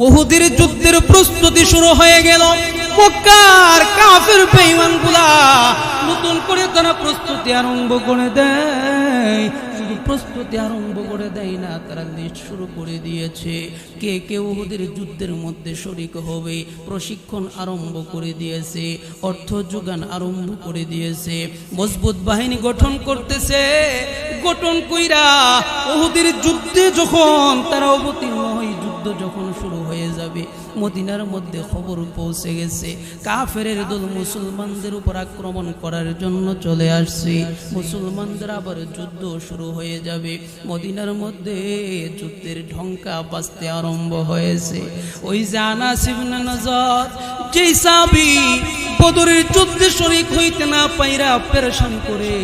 উহুদের যুদ্ধের প্রস্তুতি শুরু হয়ে গেল। মক্কার কাফের বেঈমানগুলা নতুন করে তারা প্রস্তুতি আরম্ভ করে দেয়। শুধু প্রস্তুতি আরম্ভ করে দেয় না, তারা লিস্ট শুরু করে দিয়েছে কে কে উহুদের যুদ্ধের মধ্যে শরীক হবে। প্রশিক্ষণ আরম্ভ করে দিয়েছে, অর্থ যোগান আরম্ভ করে দিয়েছে, মজবুত বাহিনী গঠন করতেছে। গঠন কইরা উহুদের যুদ্ধে যখন তারা অবতীর্ণ হয়, যুদ্ধ যখন শুরু হয়ে যাবে, মদিনার মধ্যে খবর পৌঁছে গেছে কাফের দল মুসলমানদের উপর আক্রমণ করার জন্য চলে আসছে। মুসলমানদের আবার যুদ্ধ শুরু হয়ে যাবে। মদিনার মধ্যে যুদ্ধের ঢঙ্কা বাজতে আরম্ভ হয়েছে। ওই যে আনাস ইবনে নজর, যেই সাহাবী বদরের যুদ্ধে শরীক হইতে না পাইরা পেরেশান করে,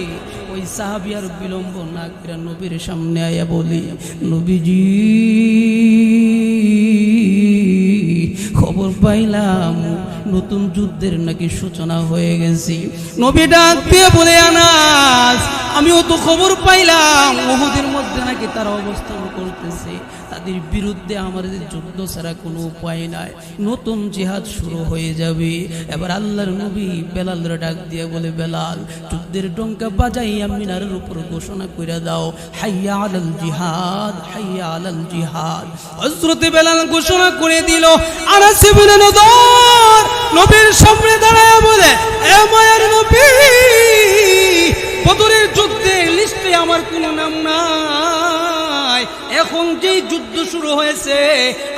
ওই সাহাবী আর বিলম্ব না করে নবীর সামনে আয়া বলি, নবীজি খবর পাইলাম নতুন যুদ্ধের নাকি সূচনা হয়ে গেছে। নবী ডাক দিয়ে বলে, আনাস আমিও তো খবর পাইলাম উহুদের মধ্যে নাকি তারা অবস্থান করতেছে, তাদের বিরুদ্ধে আমাদের যুদ্ধ ছাড়া কোনো উপায় নাই, নতুন জিহাদ শুরু হয়ে যাবে। এবার আল্লাহর নবী বেলালরে ডাক দিয়ে বলে, বেলাল যুদ্ধের ডঙ্কা বাজাইয়া মিনারের উপর ঘোষণা করে দাও, হাইয়া আলাল জিহাদ, হাইয়া আলাল জিহাদ। হযরত বেলাল ঘোষণা করে দিল। আনাস ইবনে নদর নবীর সামনে দাঁড়ায় বলে, এ মায়ের নবী, বদরের যুদ্ধের লিস্টে আমার কোনো নাম নাই। এখন যেই যুদ্ধ শুরু হয়েছে,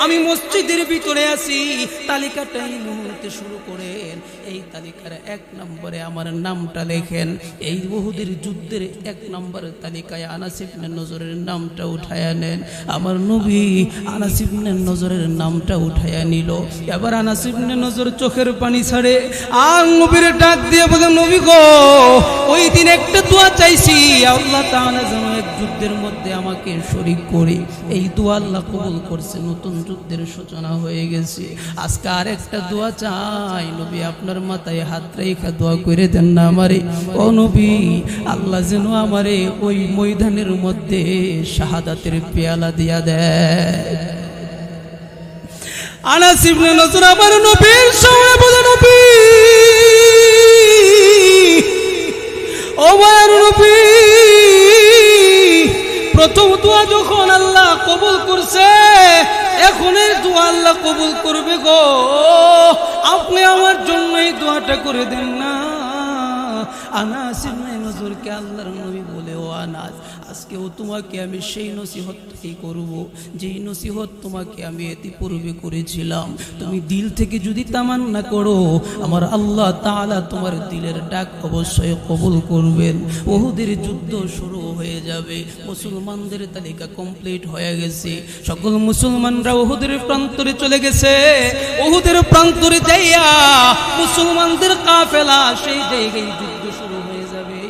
আমি মসজিদের ভিতরে আছি, তালিকাটা এই মুহূর্তে শুরু করেন। এই তালিকার 1 নম্বরে আমার নামটা লেখেন। এই উহুদের যুদ্ধের 1 নম্বর তালিকায় আনাস ইবনে নজরের নামটা উঠায়া নেন। আমার নবী আনাস ইবনে নজরের নামটা উঠায়া নিল। এবার আনাস ইবনে নজর চোখের পানি ছাড়ে আর নবীর ডাক দিয়ে বলে, নবী গো, ওই দিন একটা দোয়া চাইছি, আল্লাহ তাআলা যেন এক যুদ্ধের মধ্যে আমাকে শরীক করে। এই দোয়া আল্লাহ কবুল করছে, নতুন যুদ্ধের সূচনা হয়ে গেছে। আজকে আর একটা দোয়া চাই, নবী আপনার মাথায় হাত রেখে দোয়া করে দেন না আমারে। ও নবী, আল্লাহ যেন আমারে ওই ময়দানের মধ্যে শাহাদাতের পেয়ালা দিয়া দেয়। আনাস ইবনে নজর আমার নবীর সামনে বলে, নবী, ও মায়ের নবী, প্রথম দোয়া যখন আল্লাহ কবুল করছে, এখন এই দোয়া আল্লাহ কবুল করবে গো। আপনি আমার জন্য এই দোয়াটা করে দেন না। আনাস ইবনে নজরকে আল্লাহর নবী বলে, ও আনাস, আজকেও তোমাকে আমি সেই নসিহতই করব যেই নসিহত তোমাকে আমি ইতিপূর্বে করেছিলাম। তুমি দিল থেকে যদি তামান্না করো, আমার আল্লাহ তাআলা তোমার দিলের ডাক অবশ্যই কবুল করবেন। উহুদের যুদ্ধ শুরু হয়ে যাবে। মুসলমানদের তালিকা কমপ্লিট হয়ে গেছে। সকল মুসলমানরা উহুদের প্রান্তরে চলে গেছে। উহুদের প্রান্তরে যাইয়া মুসলমানদের কাফেলা সেই জায়গায় যুদ্ধ শুরু হয়ে যাবে।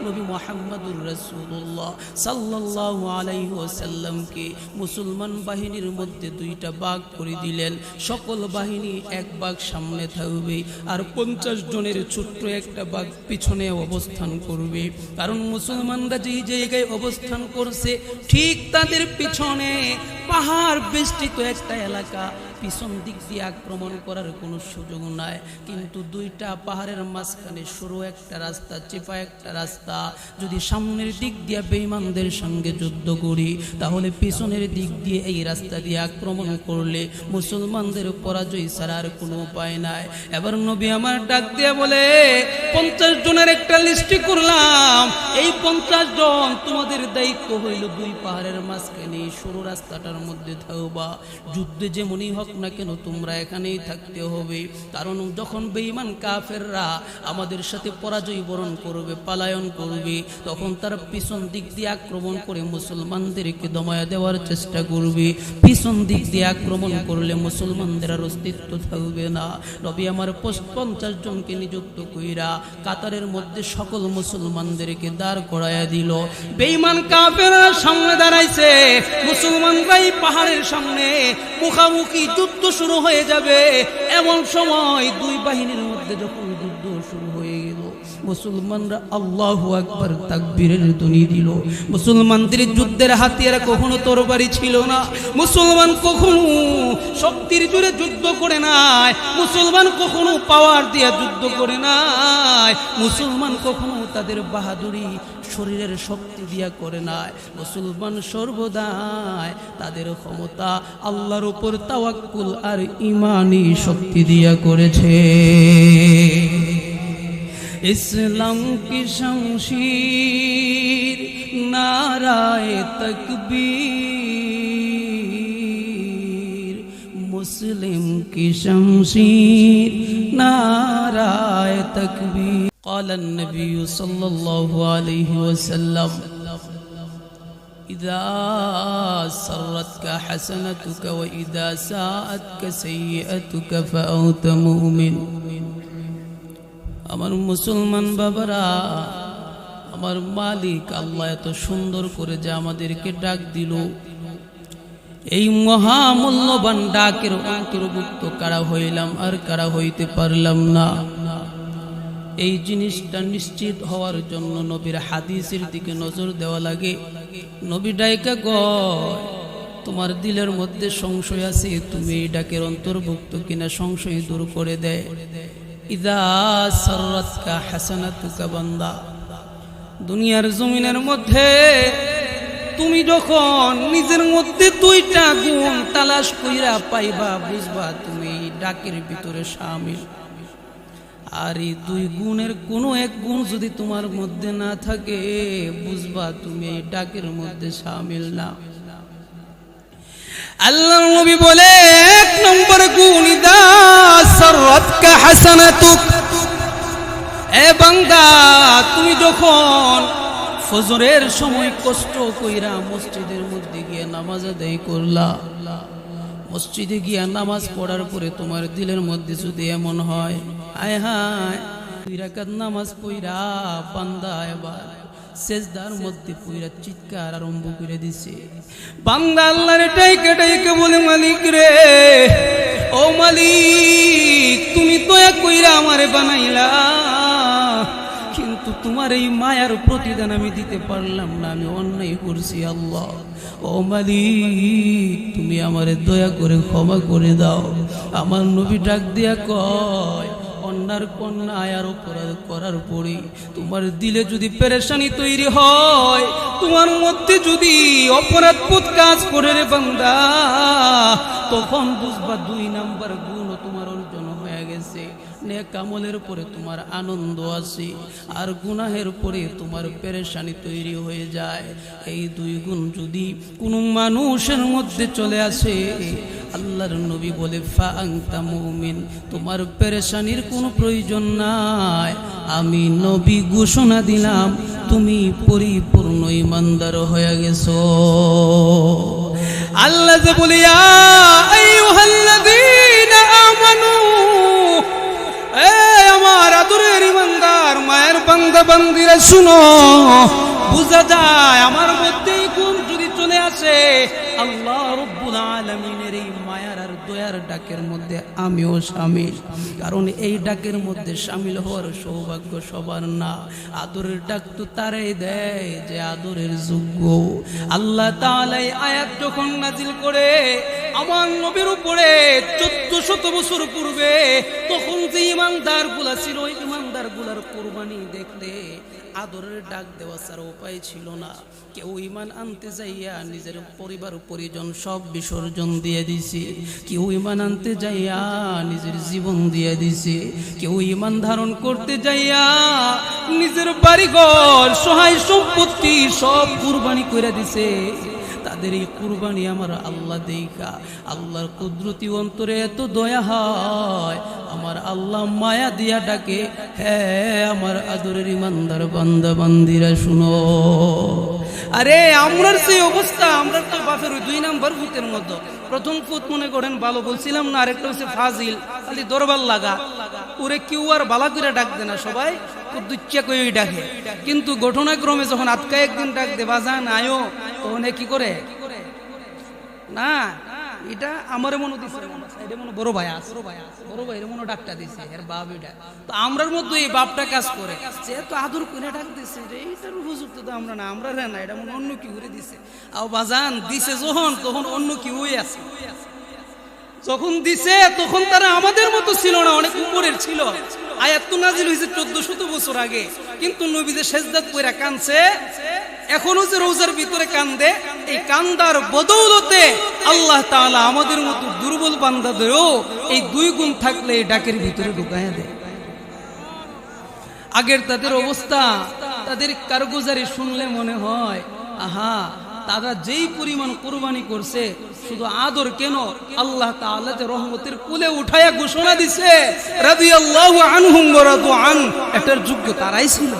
নবী মুহাম্মদুর রাসূলুল্লাহ সাল্লাল্লাহু আলাইহি ওয়াসাল্লামকে মুসলমান বাহিনীর মধ্যে 2টা ভাগ করে দিলেন। সকল বাহিনী 1 ভাগ সামনে থাকবে আর 50 জনের ছোট্ট একটা ভাগ পিছনে অবস্থান করবে। কারণ মুসলমানরা যেই জায়গায় অবস্থান করছে, ঠিক তাদের পিছনে পাহাড় বেষ্টিত একটা এলাকা, পিছন দিক দিয়ে আক্রমণ করার কোনো সুযোগ নাই। কিন্তু 2টা পাহাড়ের মাঝখানে সরু একটা রাস্তা, চেপা একটা রাস্তা। যদি সামনের দিক দিয়ে বেঈমানদের সঙ্গে যুদ্ধ করি, তাহলে পিছনের দিক দিয়ে এই রাস্তা দিয়ে আক্রমণ করলে মুসলমানদের পরাজয় ছাড়া আর কোনো উপায় নাই। এবার নবী আমার ডাক দিয়ে বলে, 50 জনের একটা লিস্ট করলাম। এই 50 জন তোমাদের দায়িত্ব হইল 2 পাহাড়ের মাঝখানে সরু রাস্তাটার মধ্যে থাকবা। যুদ্ধে যেমনই হোক না কেন তোমরা এখানেই থাকতে হবে। কারণ যখন বেঈমান কাফেররা আমাদের সাথে পরাজয় বরণ করবে, পালায়ন করবে, তখন তারা পিছন দিক দিয়ে আক্রমণ করে মুসলমানদেরকে দমায়া দেওয়ার চেষ্টা করবে। পিছন দিক দিয়ে আক্রমণ করলে মুসলমানদের আর অস্তিত্ব থাকবে না। নবী আমার 50 জনকে নিযুক্ত কইরা কাতারের মধ্যে সকল মুসলমানদেরকে দাঁড় করাইয়া দিল। বেঈমান কাফেররা সামনে দাঁড়াইছে, মুসলমানরাই পাহাড়ের সামনে মুখামুখি যুদ্ধ শুরু হয়ে যাবে। এমন সময় 2 বাহিনীর মধ্যে যখন যুদ্ধ শুরু হয়ে গেল, মুসলমানরা আল্লাহু আকবার তাকবীরের ধ্বনি দিল। মুসলমানদের যুদ্ধের হাতিয়ার কখনো তরবারি ছিল না, মুসলমান কখনো শক্তির জোরে যুদ্ধ করে নাই, মুসলমান কখনো পাওয়ার দিয়ে যুদ্ধ করে নাই, মুসলমান কখনো তাদের বাহাদুরি শরীরের শক্তি দিয়া করে নাই। মুসলমান সর্বদাই তাদের ক্ষমতা আল্লাহর উপর তাওয়াক্কুল আর ঈমানি শক্তি দিয়া করেছে। ইসলাম কি শমশীর নারায়ে তাকবীর, মুসলিম কি শমশীর নারায়ে তাকবীর। قال النبي صلى الله عليه وسلم إذا سرتك حسنتك وإذا ساءتك سيئتك فأنت مؤمن। আমার মুসলমান বাবারা, আমার মালিক আল্লাহ এত সুন্দর করে যে আমাদেরকে ডাক দিল, এই মহামূল্যবান ডাকের অন্তর্ভুক্ত কারা হইলাম আর কারা হইতে পারলাম না, এই জিনিসটা নিশ্চিত হওয়ার জন্য নবীর হাদিসের দিকে নজর দেওয়া লাগে। নবী ডাইকা কয়, তোমার দিলের মধ্যে সংশয় আছে, তুমি এই ডাকের অন্তর্ভুক্ত কিনা সংশয় দূর করে দেয়। ইযা সাররাতকা হাসানাতুকা বান্দা, দুনিয়ার জমিনের মধ্যে তুমি যখন নিজের মধ্যে দুইটা গুণ তালাশ কইরা পাইবা, বুঝবা তুমি এই ডাকের ভিতরে শামিল। আর এই দুই গুণের কোনো এক গুণ যদি তোমার মধ্যে না থাকে, বুঝবা তুমি এই ডাকের মধ্যে শামিল না। আল্লাহর নবী বলে, এক নম্বর গুণ ইযা সাররাতকা হাসানাতুক, এ বান্দা তুমি যখন ফজরের সময় কষ্ট কইরা মসজিদের মধ্যে গিয়ে নামাজ আদায় করলা, মসজিদে গিয়া নামাজ পড়ার পরে তোমার দিলের মধ্যে যদি এমন হয়, আয় হায় 2 রাকাত নামাজ পড়া বান্দা এবার সেজদার মধ্যে পড়া চিৎকার আরম্ভ করে দিছে, বান্দা আল্লাহর ডাইকে ডাইকে বলে, মালিক রে, ও মালিক, তুমি দয়া কইরা আমারে বানাইলা, কিন্তু তোমার এই মায়ার প্রতিদান আমি দিতে পারলাম না, আমি অন্যায় করছি আল্লাহ। ও মালিক, তুমি আমারে দয়া করে ক্ষমা করে দাও। আমার নবী ডাক দিয়া কয়, অন্যার কন্যায় আর অপরাধ করার পরে তোমার দিলে যদি পেরেশানি তৈরি হয়, তোমার মধ্যে যদি অপরাধবোধ কাজ করে রে বান্দা, তখন বুঝবা 2 নাম্বার গুণ তোমার অর্জন হয়ে গেছে। নেক আমলের পরে তোমার আনন্দ আছে, আর গুনাহের পরে তোমার পেরেশানি তৈরি হয়ে যায়। এই 2 গুণ যদি কোনো মানুষের মধ্যে চলে আসে, আল্লাহর নবী বলে, ফা আনতা মুমিন, তোমার পেরেশানির কোনো প্রয়োজন নাই। আমি নবী ঘোষণা দিলাম, তুমি পরিপূর্ণ ঈমানদার হয়ে গেছো। আল্লাহ যে বলে, ইয়া আইয়ুহাল্লাযীনা আমানু, আমার আদরের ঈমানদার মায়ের বান্দা বান্দীরা শুনো, বুঝা যায় আমার মধ্যে গুণ যদি চলে আসে, আল্লাহ রাব্বুল আলামিনের এই মায়ার আর দয়ার ডাকের মধ্যে আমিও শামিল। কারণ এই ডাকের মধ্যে শামিল হওয়ার সৌভাগ্য সবার না। আদরের ডাক তো তারাই দেয় যে আদরের যোগ্য। আল্লাহ তাআলা এই আয়াত যখন নাজিল করে আমার নবীর উপরে 1400 বছর পূর্বে, তখন যে ঈমানদারগুলা ছিল, ওই ঈমানদারগুলার কুরবানি দেখতে আদরের ডাক দেওয়া ছাড়া উপায় ছিল না। কেউ ঈমান আনতে যাইয়া নিজের পরিবার পরিজন সব বিসর্জন দিয়ে দিছে, কেউ ঈমান আনতে যাইয়া নিজের জীবন দিয়ে দিছে, কেউ ঈমান ধারণ করতে যাইয়া নিজের বাড়িঘর সহায় সম্পত্তি সব কুরবানি করে দিছে। তাদের এই কুরবানি আমার আল্লাহ দেখা, আল্লাহর কুদরতি অন্তরে এত দয়া হয়, আমার আল্লাহ মায়া দিয়া ডাকে, হ্যাঁ আমার আদরের ঈমানদার বান্দা বান্দিরা শুনো। আরে আমরার সেই অবস্থা, আমরা তো বাপের 2 নাম্বার ভূতের মতো। প্রথম ভূত মনে করেন ভালো বলছিলাম না, আরেকটা হচ্ছে ফাজিল, খালি দরবার লাগা, ওরে কেউ আর বালা করে ডাক দে না, সবাই খুব দুচ্চা করে ডাকে। কিন্তু ঘটনাক্রমে যখন আটকা একদিন ডাক দে, বাজান আয়ো, তখন কি করে না, এটা আমার মনে দিছে এটা মনে বড় ভাই আছে বড় ভাইয়ের মনে ডাকটা দিছে এর বাপ এটা তো আমরার মধ্যে এই বাপটা কাজ করে সে তো আদর করে ডাক দিছে রে এটার উপযুক্ত তো আমরা না আমরা রে না এটা মনে অন্য কি করে দিছে আও বাজান দিছে যখন তখন অন্য কি হয়ে আছে যখন দিছে তখন তারা আমাদের মতো ছিল না অনেক উপরের ছিল আয়াত তো নাজিল হয়েছে 1400 বছর আগে কিন্তু নবী যে সেজদাত কইরা কাঁদছে এখনো যে রোজার ভিতরে কান্দে এই কান্দার বদৌলতে আল্লাহ তাআলা আমাদের মতো দুর্বল বান্দাদেরও এই দুই গুণ থাকলে এই ডাকের ভিতরে ঢুকায়া দেয় আগের তাদের অবস্থা তাদের কারগুজারি শুনলে মনে হয় আহা তারা যেই পরিমাণ কুরবানি করছে শুধু আদর কেন আল্লাহ তাআলা যে রহমতের কুলে উঠায়া ঘোষণা দিছে রাদিয়াল্লাহু আনহুম ওয়া রাদু আন এটার যোগ্য তারাই ছিল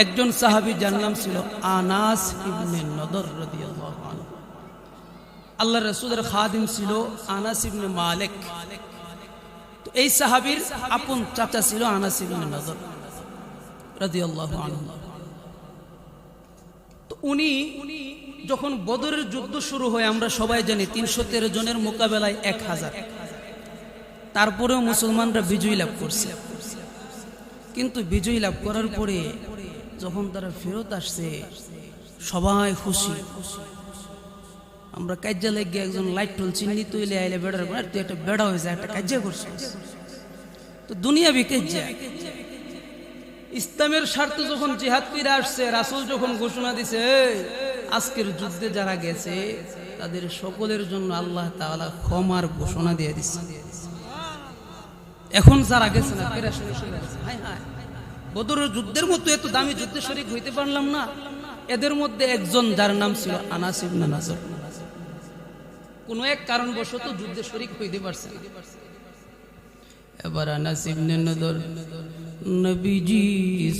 একজন সাহাবী যার নাম ছিল আনাস ইবনে নদর রাদিয়াল্লাহু আনহু আল্লাহর রাসূলের খাদিম ছিল আনাস ইবনে মালিক তো এই সাহাবীর আপন চাচা ছিল আনাস ইবনে নদর রাদিয়াল্লাহু আনহু তো উনি যখন বদরের যুদ্ধ শুরু হয় আমরা সবাই জানি 313 জনের মোকাবেলায় 1000 তারপরেও মুসলমানরা বিজয় লাভ করছে কিন্তু বিজয় লাভ করার পরে যখন তারা ফেরত আসছে সবাই খুশি আমরা কাজ্জা লেগে একজন লাইট টল চিহ্নিত হইলে আইলে বেড়ার পর তুই একটা বেড়া হয়ে যায় একটা কাজ্জা করছে তো দুনিয়া বিকাজ্জা ইসলামের স্বার্থে যখন জিহাদ করে আসছে রাসূল যখন ঘোষণা দিছে আজকের যুদ্ধে যারা গেছে তাদের সকলের জন্য আল্লাহ তাআলা ক্ষমার ঘোষণা দিয়ে দিছে এখন যারা গেছে না হায় হায় বদরের যুদ্ধের মতো এত দামি যুদ্ধে শরীক হইতে পারলাম না এদের মধ্যে একজন যার নাম ছিল আনাস ইবনে নদর কোন এক কারণবশত যুদ্ধে শরীক হইতে পারছে না এবার আনাস ইবনে নদর নবীজি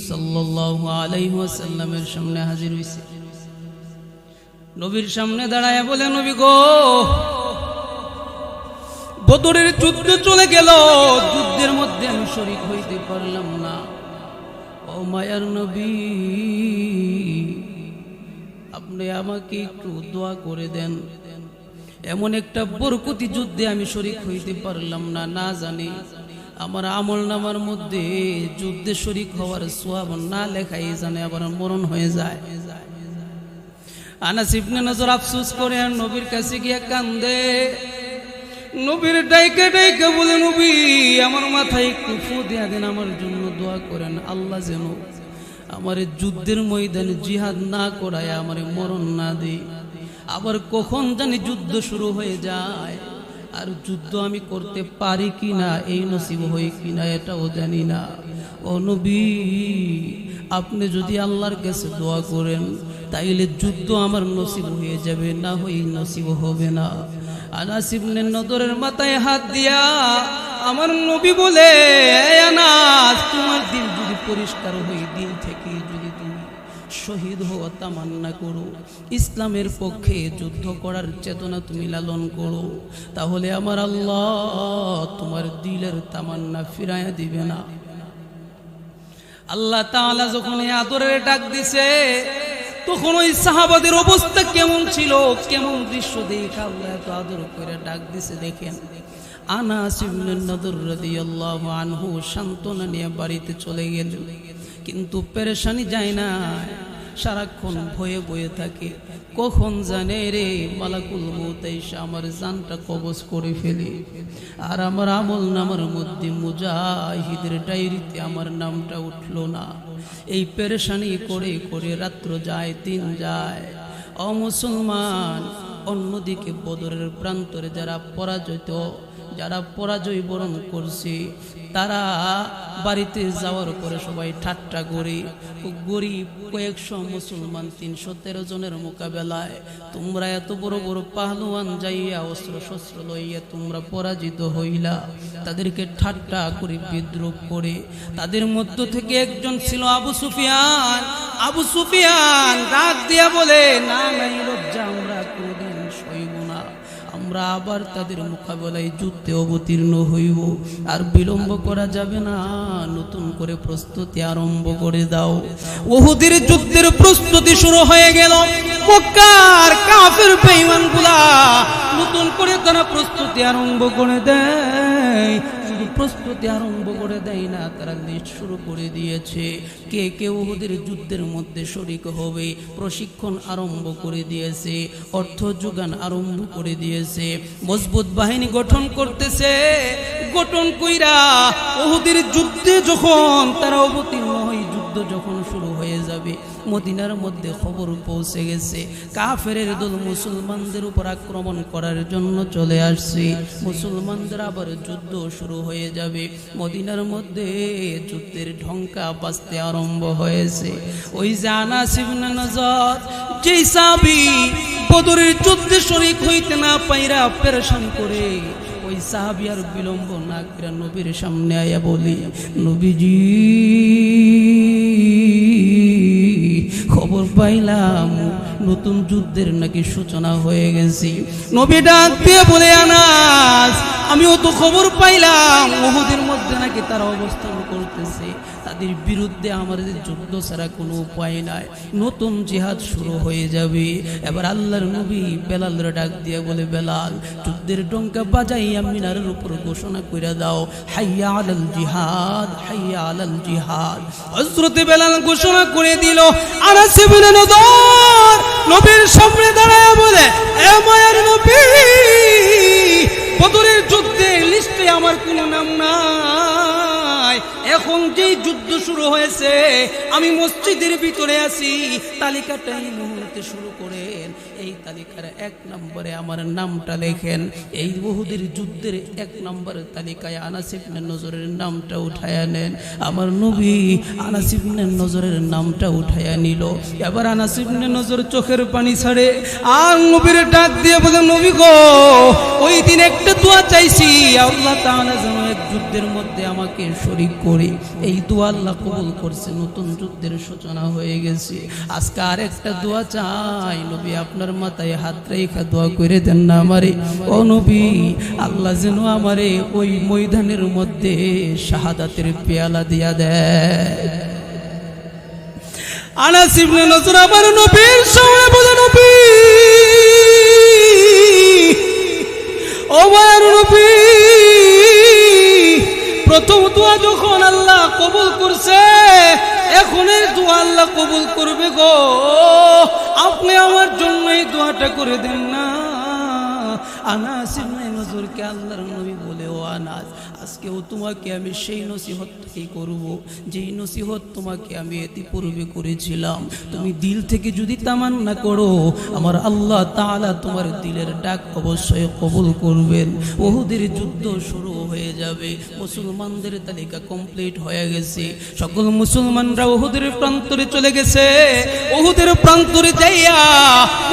সাল্লাল্লাহু আলাইহি ওয়াসাল্লামের সামনে হাজির হইছে নবীর সামনে দাঁড়ায় বলে নবী গো বদরের যুদ্ধ চলে গেল যুদ্ধের মধ্যে আমি শরীক হইতে পারলাম না ও মায়ার নবী আপনি আমাকে একটু দোয়া করে দেন এমন একটা বরকতি যুদ্ধে আমি শরীক হইতে পারলাম না না জানি আমার আমলনামার মধ্যে যুদ্ধে শরীক হওয়ার সওয়াব না লেখাই জানে আবার মরণ হয়ে যায় আনাস ইবনে নজর আফসোস করে আর নবীর কাছে গিয়ে কান্দে নবীর ডাইকে ডাইকে বলে নবী আমার মাথায় একটু ফু দিয়া দেন আমার জন্য দোয়া করেন আল্লাহ যেন আমার যুদ্ধের ময়দানে জিহাদ না করায় আমার মরণ না দেয় আবার কখন জানি যুদ্ধ শুরু হয়ে যায় আর যুদ্ধ আমি করতে পারি কিনা এই নসিব হয় কিনা এটাও জানি না ও নবী আপনি যদি আল্লাহর কাছে দোয়া করেন তাইলে যুদ্ধ আমার নসিব হয়ে যাবে না হই নসিব হবে না আনাস ইবনে নদরের মাথায় হাত দিয়া আমার নবী বলে আনাস তোমার দিল যদি পরিষ্কার হই দিল থেকে যদি তুমি শহীদ হওয়া তামান্না করো ইসলামের পক্ষে যুদ্ধ করার চেতনা তুমি লালন করো তাহলে আমার আল্লাহ তোমার দিলের তামান্না ফিরাইয়া দিবে না আল্লাহ তাআলা যখন এই আদরের ডাক দিছে তখন ওই সাহাবাদের অবস্থা কেমন ছিল কেমন দৃশ্য দেখে আল্লাহ এত আদর করে ডাক দিছে দেখেন আনাস ইবনে নদর রাদিয়াল্লাহু আনহু সান্ত্বনা নিয়ে বাড়িতে চলে গেলেন কিন্তু পেরেশানি যায় না সারাক্ষণ ভয়ে ভয়ে থাকে কখন জানে রে মালাকুল মউত এসে আমার জানটা কবজ করে ফেলে আর আমার আমল নামার মধ্যে মুজাহিদের ডায়েরিতে আমার নামটা উঠলো না এই পেরেশানি করে করে রাত্র যায় দিন যায় ও মুসলমান অন্যদিকে বদরের প্রান্তরে যারা পরাজয় বরণ করছে তারা বাড়িতে যাওয়ার পরে সবাই ঠাট্টা করে গরিব কয়েকশো মুসলমান 313 জনের মোকাবেলায় তোমরা এত বড় বড় পাহলওয়ান যাইয়া অস্ত্র শস্ত্র লইয়া তোমরা পরাজিত হইলা তাদেরকে ঠাট্টা করে বিদ্রুপ করে তাদের মধ্য থেকে একজন ছিল আবু সুফিয়ান ডাক দিয়া বলে না নাই লজ্জা আমরা কোনদিন সইব না আমরা আবার তাদের মোকাবেলায় যুদ্ধে অবতীর্ণ হইব আর বিলম্ব করা যাবে না নতুন করে প্রস্তুতি আরম্ভ করে দাও উহুদের যুদ্ধের প্রস্তুতি শুরু হয়ে গেল মক্কার কাফের বেঈমানগুলা নতুন করে তারা প্রস্তুতি আরম্ভ করে দেয়। শুধু প্রস্তুতি আরম্ভ করে দেয় না, তারা লিস্ট শুরু করে দিয়েছে কে কে উহুদের যুদ্ধের মধ্যে শরীক হবে। প্রশিক্ষণ আরম্ভ করে দিয়েছে, অর্থ যোগান আরম্ভ করে দিয়েছে, মজবুত বাহিনী গঠন করতেছে। গঠন কইরা উহুদের যুদ্ধে যখন তারা অবতীর্ণ হয়, যুদ্ধ যখন শুরু হয়ে যাবে, মদিনার মধ্যে খবর পৌঁছে গেছে কাফের দল মুসলমানদের উপর আক্রমণ করার জন্য চলে আসছে। মুসলমানদের আবার যুদ্ধ শুরু হয়ে যাবে। মদিনার মধ্যে যুদ্ধের ঢঙ্কা বাজতে আরম্ভ হয়েছে। ওই যে আনাস ইবনে নজর, যে সাহাবী বদরের যুদ্ধে শরীক হইতে না পাইরা পেরেশান করে, ওই সাহাবী আর বিলম্ব না করে নবীর সামনে আয়া বলি, নবীজি খবর পাইলাম নতুন যুদ্ধের নাকি সূচনা হয়ে গেছে। নবী ডাক দিয়ে বলে, আনাস আমিও তো খবর পাইলাম উহুদের মধ্যে নাকি তারা অবস্থান করতেছে, তাদের বিরুদ্ধে আমাদের যুদ্ধ ছাড়া কোনো উপায় নাই, নতুন জিহাদ শুরু হয়ে যাবে। এবার আল্লাহর নবী বেলালের ডাক দিয়ে বলে, বেলাল যুদ্ধের ডঙ্কা বাজাইয়া মিনারের উপর ঘোষণা করে দাও, হাইয়া আলাল জিহাদ, হাইয়া আলাল জিহাদ। হযরত বেলাল ঘোষণা করে দিল। আনাস ইবনে নজর নবীর সামনে দাঁড়ায় বলে, এ মায়ের নবী, বদরের যুদ্ধের লিস্টে আমার কোনো নাম নাই। এখন যেই যুদ্ধ শুরু হয়েছে, আমি মসজিদের ভিতরে আছি, তালিকাটা এই মুহূর্তে শুরু করেন। এই তালিকার 1 নম্বরে আমার নামটা লেখেন। এই উহুদের যুদ্ধের 1 নম্বরের তালিকায় আনাস ইবনে নজরের নামটা উঠায়া নেন। আমার নবী আনাস ইবনে নজরের নামটা উঠায়া নিল। এবার আনাস ইবনে নজর চোখের পানি ছাড়ে আর নবীর ডাক দিয়ে বলে, নবী গো, ওই দিন একটা দোয়া চাইছি, আল্লাহ তাআলা যেন এক যুদ্ধের মধ্যে আমাকে শরীক করে। এই দোয়া আল্লাহ কবুল করছে, নতুন যুদ্ধের সূচনা হয়ে গেছে। আজকে আর একটা দোয়া চাই, নবী আপনার মাথায় হাত রেখে দোয়া করে দেন না আমারে। ও নবী, আল্লাহ যেন আমারে ওই ময়দানের মধ্যে শাহাদাতের পেয়ালা দিয়া দেয়। আনাস ইবনে নজর আমার নবীর সামনে বলে, নবী, ও মায়ের নবী, প্রথম দোয়া যখন আল্লাহ কবুল করছে, এখন এই দোয়া আল্লাহ কবুল করবে গো। আপনি আমার জন্য এই দোয়াটা করে দেন না। আনাস ইবনে নজরকে আল্লাহর নবী বলে, ও আনাস, আজকেও তোমাকে আমি সেই নসিহতটাই করব যেই নসিহত তোমাকে আমি ইতিপূর্বে করেছিলাম। তুমি দিল থেকে যদি তামান্না করো, আমার আল্লাহ তাআলা তোমার দিলের ডাক অবশ্যই কবুল করবেন। উহুদের যুদ্ধ শুরু হয়ে যাবে। মুসলমানদের তালিকা কমপ্লিট হয়ে গেছে। সকল মুসলমানরা উহুদের প্রান্তরে চলে গেছে। উহুদের প্রান্তরে যাইয়া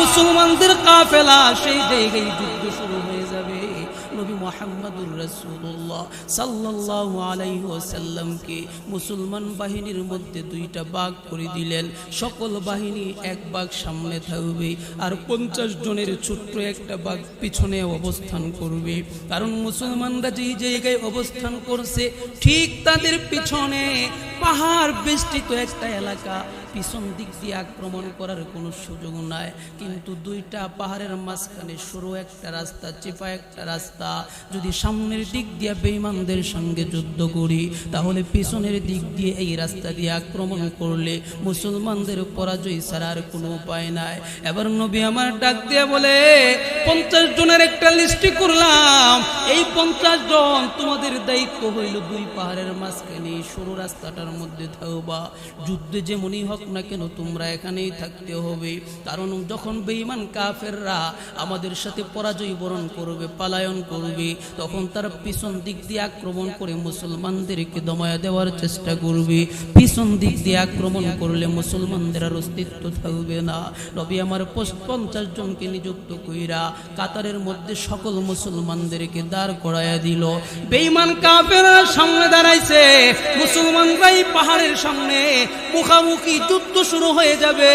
মুসলমানদের কাফেলা সেই জায়গায় যুদ্ধ শুরু হয়ে যাবে। নবী মুহাম্মদুর রাসূলুল্লাহ সাল্লাল্লাহু আলাইহি ওয়াসাল্লামকে মুসলমান বাহিনীর মধ্যে 2টা ভাগ করে দিলেন। সকল বাহিনী 1 ভাগ সামনে থাকবে আর 50 জনের ছোট্ট একটা ভাগ পিছনে অবস্থান করবে। কারণ মুসলমানরা যেই জায়গায় অবস্থান করছে, ঠিক তাদের পিছনে পাহাড় বেষ্টিত একটা এলাকা, পিছন দিক দিয়ে আক্রমণ করার কোনো সুযোগ নাই। কিন্তু 2টা পাহাড়ের মাঝখানে সরু একটা রাস্তা, চিপা একটা রাস্তা। যদি সামনের দিক দিয়ে বেঈমানদের সঙ্গে যুদ্ধ করি, তাহলে পিছনের দিক দিয়ে এই রাস্তা দিয়ে আক্রমণ করলে মুসলমানদের পরাজয় ছাড়া আর কোনো উপায় নাই। এবার নবী আমার ডাক দিয়ে বলে, 50 জনের একটা লিস্ট করলাম। এই 50 জন তোমাদের দায়িত্ব হইল 2 পাহাড়ের মাঝখানে সরু রাস্তাটার মধ্যে থাকবা। যুদ্ধে যেমনই হোক না কেন তোমরা এখানেই থাকতে হবে। কারণ যখন বেঈমান কাফেররা আমাদের সাথে পরাজয় বরণ করবে, পালায়ন করবে, তখন তারা পিছন দিক দিয়ে আক্রমণ করে মুসলমানদেরকে দমায়া দেওয়ার চেষ্টা করবে। পিছন দিক দিয়ে আক্রমণ করলে মুসলমানদের আর অস্তিত্ব থাকবে না। নবী আমার 50 জনকে নিযুক্ত কইরা কাতারের মধ্যে সকল মুসলমানদেরকে দাঁড় করাইয়া দিল। বেঈমান কাফেররা সামনে দাঁড়াইছে, মুসলমানরাই পাহাড়ের সামনে মুখামুখি যুদ্ধ শুরু হয়ে যাবে।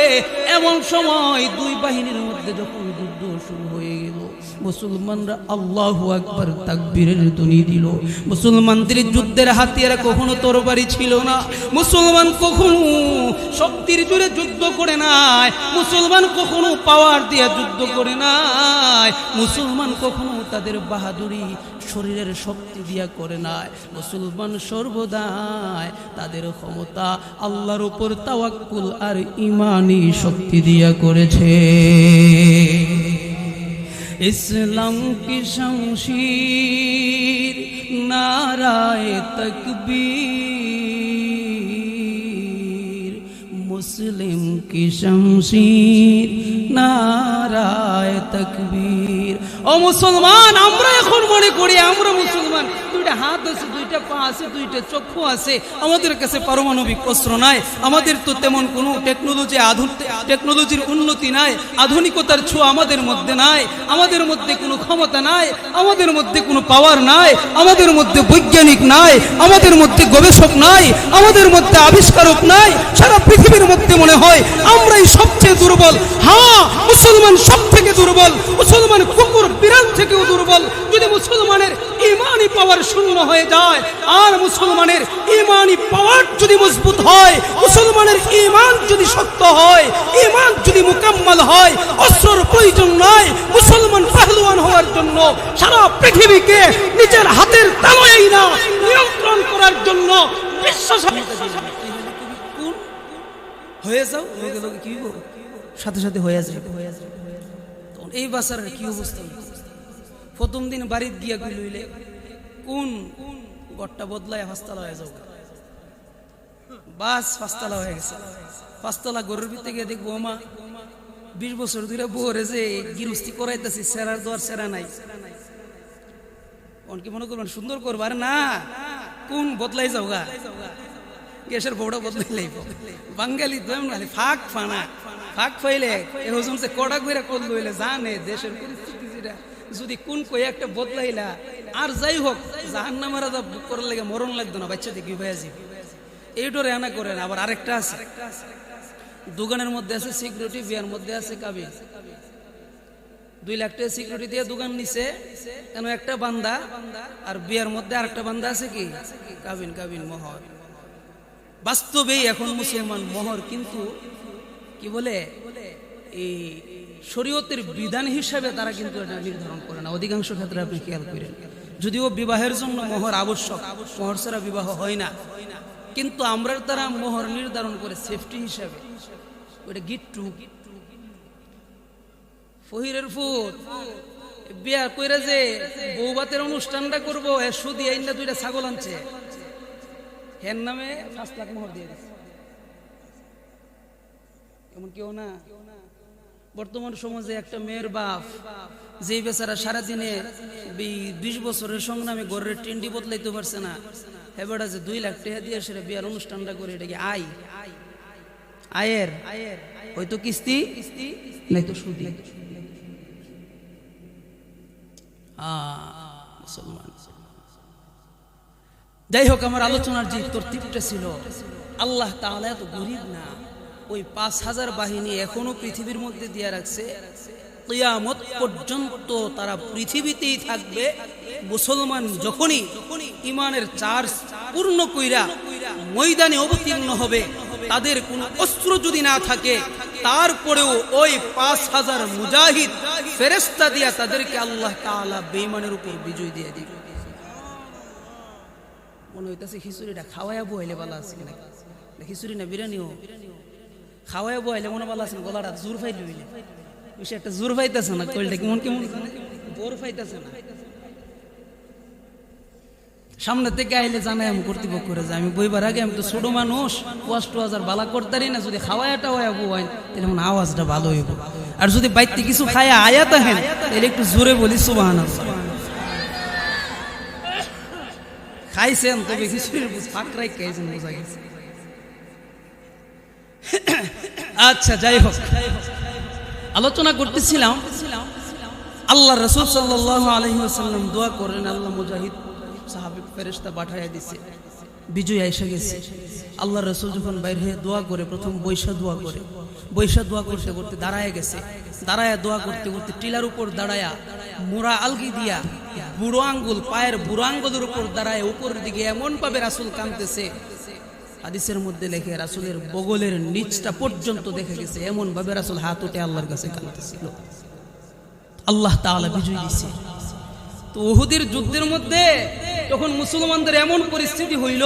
এমন সময় 2 বাহিনীর মধ্যে যখন যুদ্ধ শুরু হয়ে গেল, মুসলমানরা আল্লাহু আকবার তাকবীরের ধ্বনি দিল। মুসলমানদের যুদ্ধের হাতিয়ার কখনো তরবারি ছিল না, মুসলমান কখনো শক্তির জোরে যুদ্ধ করে নাই, মুসলমান কখনো পাওয়ার দিয়ে যুদ্ধ করে নাই, মুসলমান কখনো তাদের বাহাদুরি শরীরের শক্তি দিয়া করে নাই। মুসলমান সর্বদাই তাদের ক্ষমতা আল্লাহর উপর তাওয়াক্কুল আর ঈমানি শক্তি দিয়া করেছে। ইসলাম কি শমশীর নারায়ে তাকবীর, মুসলিম কি শমশীর নারায়ে তাকবীর। ও মুসলমান, আমরা এখন মনে করি আমরা মুসলমান, দুইটা হাত আছে, দুইটা পা আছে, দুইটা চক্ষু আছে, আমাদের কাছে পারমাণবিক অস্ত্র নাই, আমাদের তো তেমন কোনো টেকনোলজির উন্নতি নাই, আধুনিকতার ছোঁয়া আমাদের মধ্যে নাই, আমাদের মধ্যে কোনো ক্ষমতা নাই, আমাদের মধ্যে কোনো পাওয়ার নাই, আমাদের মধ্যে বৈজ্ঞানিক নাই, আমাদের মধ্যে গবেষক নাই, আমাদের মধ্যে আবিষ্কারক নাই। সারা পৃথিবীর মধ্যে মনে হয় আমরাই সবচেয়ে দুর্বল। হ্যাঁ, মুসলমান সব থেকে দুর্বল, মুসলমান কুকুর বিড়াল থেকেও দুর্বল। যদি মুসলমানের ঈমানি পাওয়ার শূন্য হয়ে যায় আর মুসলমানের ঈমানি পাওয়ার যদি মজবুত হয়, মুসলমানের ঈমান যদি শক্ত হয়, ঈমান যদি মুকাম্মাল হয়, অস্ত্রের প্রয়োজন নাই। মুসলমান পাহলওয়ান হওয়ার জন্য সারা পৃথিবীকে নিজের হাতের তালুয় না নিয়ন্ত্রণ করার জন্য বিশ্বাস হয়ে যাও, হয়ে গেল কি সাথে সাথে হয়ে যায়। এই বাসার কি অবস্থা? প্রথম দিন বাড়িতে গিয়া লইলে কোন গড়টা বদলায় পাঁচতলা হয়ে যাও, বাস পাঁচতলা হয়ে গেছে। পাঁচতলা গরুর ভিতরে গিয়ে দেখবো মা 20 বছর ধরে বউরে যে গিরস্তি করাইতেছি, সেরার দোয়ার সেরা নাই। অনকে মনে করবেন সুন্দর করবার না, কোন বদলাই যাও গা, গ্যাসের বউটা বদলাই লাইব। বাঙালি তো এমন ফাঁক ফানা, ফাঁক ফাইলে এহজন সে কড়া কইরা করল হইলে জানে দেশের পরিস্থিতি যেটা, যদি কোন কই একটা বদলাইলা আর যাই হোক জাহান্নামের আযাব করার লাগে মরণ লাগতো না, বাচ্চা দেখি ভাইয়া জি এই ডরে আনা করেন। আবার আরেকটা আছে, দোকানের মধ্যে আছে সিকিউরিটি, বিয়ার মধ্যে আছে কাবিন। 2 লাখ টাকা সিকিউরিটি দিয়ে দোকান নিছে, কেন একটা বান্দা, আর বিয়ার মধ্যে আরেকটা বান্দা আছে কি কাবিন, কাবিন মোহর। বাস্তবেই এখন মুসলমান মোহর কিন্তু কি বলে এই শরীয়তের বিধান হিসাবে তারা কিন্তু এটা নির্ধারণ করে না। অধিকাংশ ক্ষেত্রে আপনি খেয়াল করেন, যদিও বিবাহের জন্য মোহর আবশ্যক, মোহর ছাড়া বিবাহ হয় না, কিন্তু আমরা তারা মোহর নির্ধারণ করে সেফটি হিসাবে। ওইটা গিট্টু ফহিরের ফুট বিয়া কইরা যে বৌবাতের অনুষ্ঠানটা করবো, সুদি আইনা 2টা ছাগল আনছে, হের নামে 5 লাখ মোহর দিয়ে দিচ্ছে। এমন কেউ না বর্তমান সমাজে একটা মেয়ের বাপ, যেই বেচারা সারাদিনে 20 বছরের সংগ্রামে ঘরের টিন্ডি বদলাইতে পারছে না, এবারে যে 2 লাখ টাকা দিয়ে সেটা বিয়ার অনুষ্ঠানটা করে, এটা কি আয়ের হয়তো কিস্তি নাই তো সুদি। মুসলমান, যাই হোক, আমার আলোচনার যে তরতিবটা ছিল, আল্লাহ তাআলা এত গরীব না, ওই 5000 বাহিনী এখনো পৃথিবীর মধ্যে দিয়ে রাখছে, কিয়ামত পর্যন্ত তারা পৃথিবীতেই থাকবে। মুসলমান যখনই ঈমানের চার্জ পূর্ণ কইরা ময়দানে অবতীর্ণ হবে, তাদের কোনো অস্ত্র যদি না থাকে, তারপরেও ওই 5000 মুজাহিদ ফেরেশতা দিয়া তাদেরকে আল্লাহ তাআলা বেঈমানের উপর বিজয় দিয়ে দিবে। মনে হইতাছে খিচুড়িটা খাওয়ায়া বইলে ভালো আছে কিনা, খিচুড়ি না বিরিয়ানিও খাওয়ায়া বইলে মনে ভালো আছে, গলাটা জোর ফাইলে হইলে বেশি একটা জোর পাইতেছে না, কইলটা কেমন কেমন বোর পাইতেছে না। সামনে থেকে আইলে জানাই আমি কর্তৃপক্ষরে যে আমি বইবার আগে আমি তো ছোট মানুষ, ওয়াজ টোয়াজ বালা করতারি না, যদি খাওয়াটা হয় বই তাহলে মনে আওয়াজটা ভালো হইব, আর যদি বাইতে কিছু খায়া আয়াত হেন তাহলে একটু জোরে বলি সুবহানাল্লাহ। খাইছেন তবে খিচুড়ির ফাঁকরাই খাইছেন, বোঝা গেছে। আচ্ছা, যাই হোক, আলোচনা করতেছিলাম আল্লাহ রাসূল সাল্লাল্লাহু আলাইহি ওয়াসাল্লাম দোয়া করেন, আল্লাহ মুজাহিদ সাহাবী ফেরেশতা পাঠায়া দিছে, বিজয় এসে গেছে। আল্লাহ রাসূল যখন বাইরে হয়ে দোয়া করে, প্রথম বৈশা দোয়া করে, বৈশা দোয়া করতে করতে দাঁড়ায় গেছে, দাঁড়ায় দোয়া করতে করতে টিলার উপর দাঁড়ায়া মোরা আলগি দিয়া বুড়ো আঙ্গুল, পায়ের বুড়ো আঙ্গুলের উপর দাঁড়ায় উপরের দিকে এমন ভাবে রাসূল কাঁদতেছে, হাদিসের মধ্যে লেখে রাসূলের বগলের নিচটা পর্যন্ত দেখে গেছে, এমন ভাবে রাসূল হাত উঠে আল্লাহর কাছে কাঁদতেছিল। আল্লাহ তাআলা বিজয় দিয়েছে। তো উহুদের যুদ্ধের মধ্যে যখন মুসলমানদের এমন পরিস্থিতি হইল,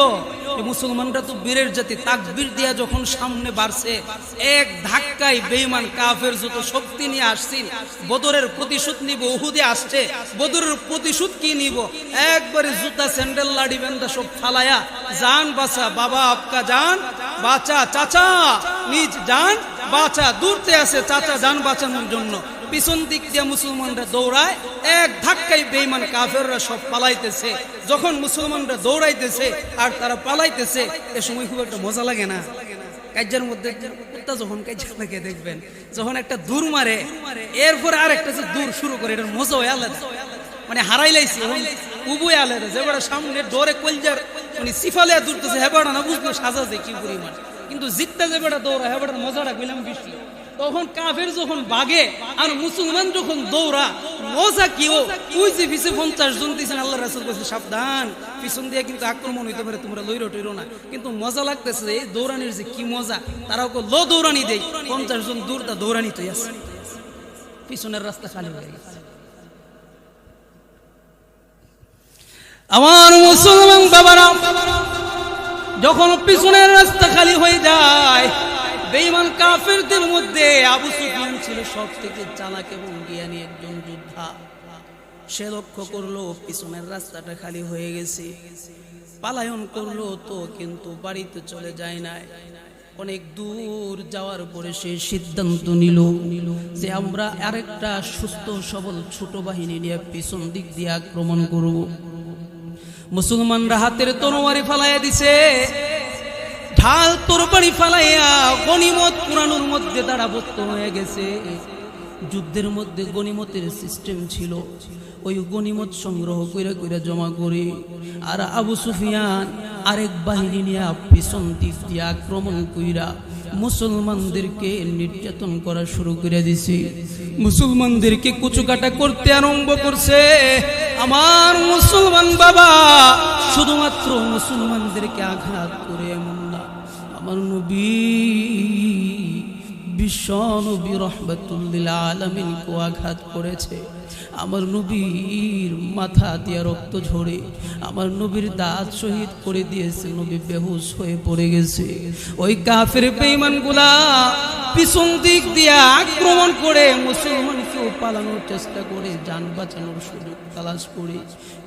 মুসলমানরা তো বীরের জাতি, তাকবীর দিয়া যখন সামনে বাড়ছে, এক ধাক্কায় বেঈমান কাফের যত শক্তি নিয়ে আসছিল, বদরের প্রতিশোধ নিব, উহুদে আসছে, বদরের প্রতিশোধ কি নিব, একবারে জুতা স্যান্ডেল লাড়ি বেন্দা সব ফালায়া, জান বাঁচা বাবা, আপকা জান বাঁচা, চাচা নিজ জান বাঁচা, দূরতে আছে চাচা জান বাঁচানোর জন্য, পিছন দিক দিয়ে মুসলমানরা দৌড়ায়, এক ধাক্কায় বেঈমান কাফেররা সব পালাইতেছে। যখন মুসলমানরা দৌড়াইতেছে আর তারা পালাইতেছে, এ সময় খুব একটা মজা লাগে না? কাজ্জার মধ্যে কুত্তা যখন কাজ্জা লাগে দেখবেন, যখন একটা দূর মারে এরপরে আর একটা যে দূর শুরু করে, এটার মজা হয় আলাদা, মানে হারাই লাইছে উবুই আলাদা। যে বেড়া সামনে ডোরে কলজার মানে সিফালে দূরতেছে, হেবাটা না বুঝলো সাজা যায় কি পরিমাণ, কিন্তু জিততে যে বেড়া দৌড়া হেবাটার মজাটা কইলাম বেশি। তখন কাফের যখন বাগে আর মুসলমান যখন দৌড়া, মজা কি ওই যে পিছে 50 জন দিয়েছেন, আল্লাহ রাসূল বলেছে সাবধান, পিছন দিয়ে কিন্তু আক্রমণ হইতে পারে, তোমরা লইরো টইরো না। কিন্তু মজা লাগতেছে এই দৌড়ানির যে কি মজা, তারাও লো দৌড়ানি দেয়, 50 জন দূরটা দৌড়ানি তো আছে, পিছনের রাস্তা খালি হয়ে গেছে। আমার মুসলমান বাবারা, যখন পিছনের রাস্তা খালি হয়ে যায়, বেঈমান কাফেরদের মধ্যে আবু সুফিয়ান ছিল সবথেকে চালাক এবং জ্ঞানী একজন যোদ্ধা। সে লক্ষ্য করলো পিছনের রাস্তাটা খালি হয়ে গেছে, পালায়ন করলো তো কিন্তু বাড়িতে চলে যায় না। অনেক দূর যাওয়ার পরে সে সিদ্ধান্ত নিল যে আমরা আরেকটা সুস্থ সবল ছোট বাহিনী নিয়ে পিছন দিক দিয়ে আক্রমণ করব। মুসলমানরা হাতের তরবারি ফালাইয়া দিছে, ঢাল তরবারি ফালাইয়া গনিমত পুরানোর মধ্যে তারা বত্ত হয়ে গেছে। যুদ্ধের মধ্যে গনিমতের সিস্টেম ছিল, ওই গনিমত সংগ্রহ কইরা কইরা জমা করে আর আবু সুফিয়ান আরেক বাহিনী নিয়ে পিছন দিক দিয়ে আক্রমণ কইরা মুসলমানদেরকে নির্যাতন করা শুরু করে দিছে, মুসলমানদেরকে কুচুকাটা করতে আরম্ভ করছে। আমার মুসলমান বাবা, শুধুমাত্র মুসলমানদেরকে আঘাত করে এমন না, আমার নবী বিশ্ব নবী রহমাতুল লিল আলামিনকে আঘাত করেছে। আমার নবীর মাথা দিয়ে রক্ত ঝরে, আমার নবীর দাঁত শহীদ করে দিয়েছে, নবী বেহুশ হয়ে পড়ে গেছে। ওই কাফের বেঈমানগুলা পিছন দিক দিয়ে আক্রমণ করে মুসলমানকেও পালানোর চেষ্টা করে, জান বাঁচানোর সুযোগ তালাশ করে,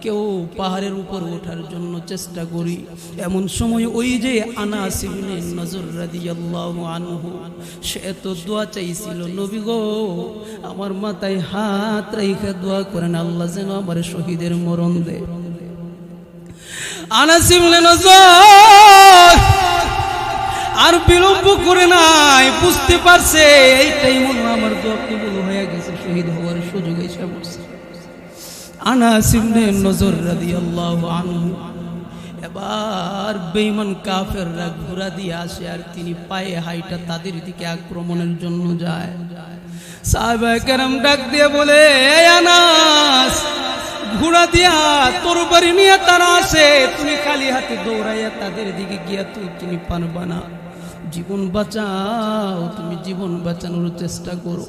কেউ পাহাড়ের উপর ওঠার জন্য চেষ্টা করি। এমন সময় ওই যে আনাস ইবনে নজর রাদিয়াল্লাহু আনহু, সে তো দোয়া চাইছিল, নবী গো আমার মাথায় হাত রেখে দোয়া করেন, আল্লাহ যেন আমার শহীদের মরণ দে। আনাস ইবনে নজর আর বিলম্ব করে নাই, বুঝতে পারছে এইটাই মনে আমার দোয়া কবুল হয়ে গেছে, শহীদ হওয়ার সুযোগ এসে পড়ছে। আনাস ইবনে নজর রাদিয়াল্লাহু আনহু এবার বেঈমান কাফেররা ঘোড়া দিয়ে আসে আর তিনি পায়ে হাইটা তাদের দিকে আক্রমণের জন্য যায়। সাহাবায়ে কেরাম ডাক দিয়ে বলে, এই আনাস, ঘোড়া দিয়া তরবারি নিয়ে তারা আসে, তুমি খালি হাতে দৌড়াইয়া তাদের দিকে গিয়া তুমি পারবা না, জীবন বাঁচাও, তুমি জীবন বাঁচানোর চেষ্টা করো।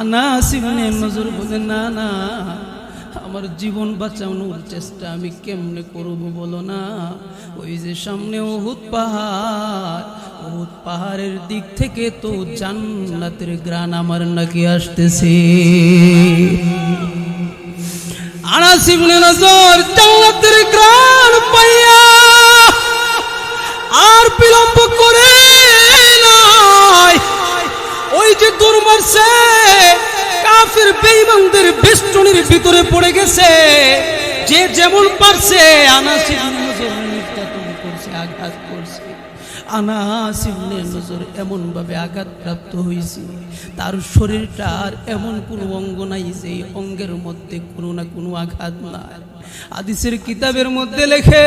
আনাস ইবনে নজর বলে, না না, আমার জীবন বাঁচানোর চেষ্টা আমি কেমনে করব বলো না, ওই যে সামনে উহুদ পাহাড়, উহুদ পাহাড়ের দিক থেকে তো জান্নাতের গ্রান আমার নাকি আসতেছে। আনাস ইবনে নজর জান্নাতের গ্রান পাইয়া আর বিলম্ব করে নাই, ওই যে দূর মারছে কাফের বেঈমানদের বেষ্টনীর ভিতরে পড়ে গেছে, যে যেমন পারছে আনাস ইবনে নজর নির্যাতন করছে, আঘাত করছে। আনাস ইবনে নজর এমন ভাবে আঘাতপ্রাপ্ত হয়েছে, তার শরীরটা আর এমন কোনো অঙ্গ নাই যে অঙ্গের মধ্যে কোনো না কোনো আঘাত নাই। হাদিসের কিতাবের মধ্যে লেখে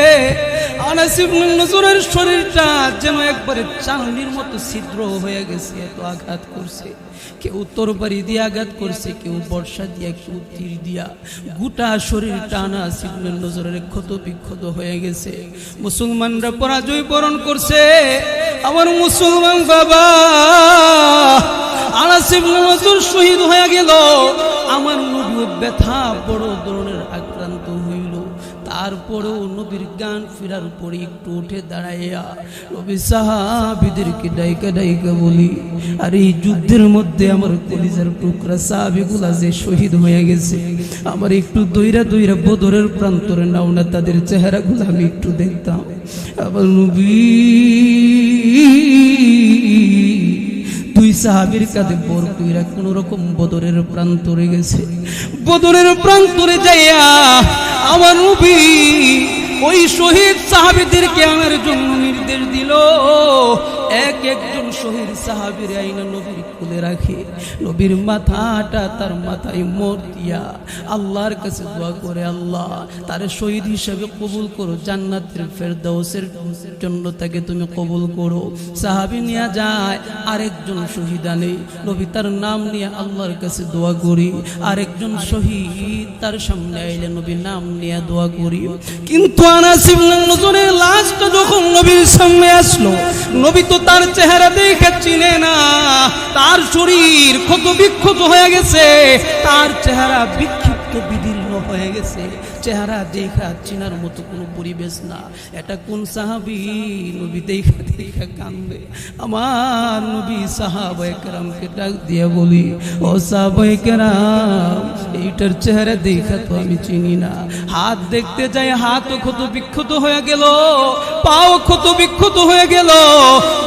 আনাস ইবনে নজরের শরীরটা যেন একবারে চালনির মতো ছিদ্র হয়ে গেছে, এত আঘাত করছে। কেউ তরবারি দিয়ে আঘাত করছে, কেউ বর্ষা দিয়া, কেউ তীর দিয়া, গোটা শরীরটা আনাস ইবনে নজরের ক্ষত বিক্ষত হয়ে গেছে। মুসলমানরা পরাজয় বরণ করছে। আমার মুসলমান বাবা, আনাস ইবনে নজর শহীদ হয়ে গেল। আমার নবী ব্যথা বড় ধরনের আক্রান্ত হইল। তারপরেও নবীর গান ফিরার পরে একটু উঠে দাঁড়াইয়া নবী সাহাবীদেরকে ডাইকা ডাইকা বলি, আর এই যুদ্ধের মধ্যে আমার কলিজার টুকরা সাহাবীগুলা যে শহীদ হয়ে গেছে, আমার একটু দইরা দইরা বদরের প্রান্তরে নাও না, তাদের চেহারাগুলো আমি একটু দেখতাম। আবার নবী দুই সাহাবীর কাঁধে বর কইরা কোন রকম বদরের প্রান্তরে গেছে। বদরের প্রান্তরে যাইয়া আমার নবী ওই শহীদ সাহাবীদেরকে আনার জন্য নির্দেশ দিল। এক একজন শহীদ সাহাবীর আইনা নবীর কোলে রাখে, নবীর মাথাটা তার মাথায় মোর দিয়া আল্লাহর কাছে দোয়া করে, আল্লাহ তার শহীদ হিসেবে কবুল করো, জান্নাতের ফেরদাউসের জন্য তাকে তুমি কবুল করো। সাহাবী নিয়ে যায়, আরেকজন শহীদ আনে, নবী তার নাম নিয়ে আল্লাহর কাছে দোয়া করি। আরেকজন শহীদ তার সামনে আইলে নবী নাম নিয়ে দোয়া করি। কিন্তু আনাস ইবনে নজরের লাশটা যখন নবীর সামনে আসলো, নবী তো তার চেহারা দেখে চিনে না, তার শরীর ক্ষত বিক্ষত হয়ে গেছে, তার চেহারা বিক্ষিপ্ত বিদীর্ণ হয়ে গেছে, চেহারা দেখা চিনার মতো কোনো পরিবেশ না। এটা কোন সাহাবী? নবী দেখা দেখা কান্দে। আমার নবী সাহাবায়ে কেরামকে ডাক দিয়ে বলি, ও সাহাবায়ে কেরাম, এইটার চেহারা দেখা তো আমি চিনি না। হাত দেখতে যাই, হাতও ক্ষত বিক্ষত হয়ে গেল, পাও ক্ষত বিক্ষত হয়ে গেল,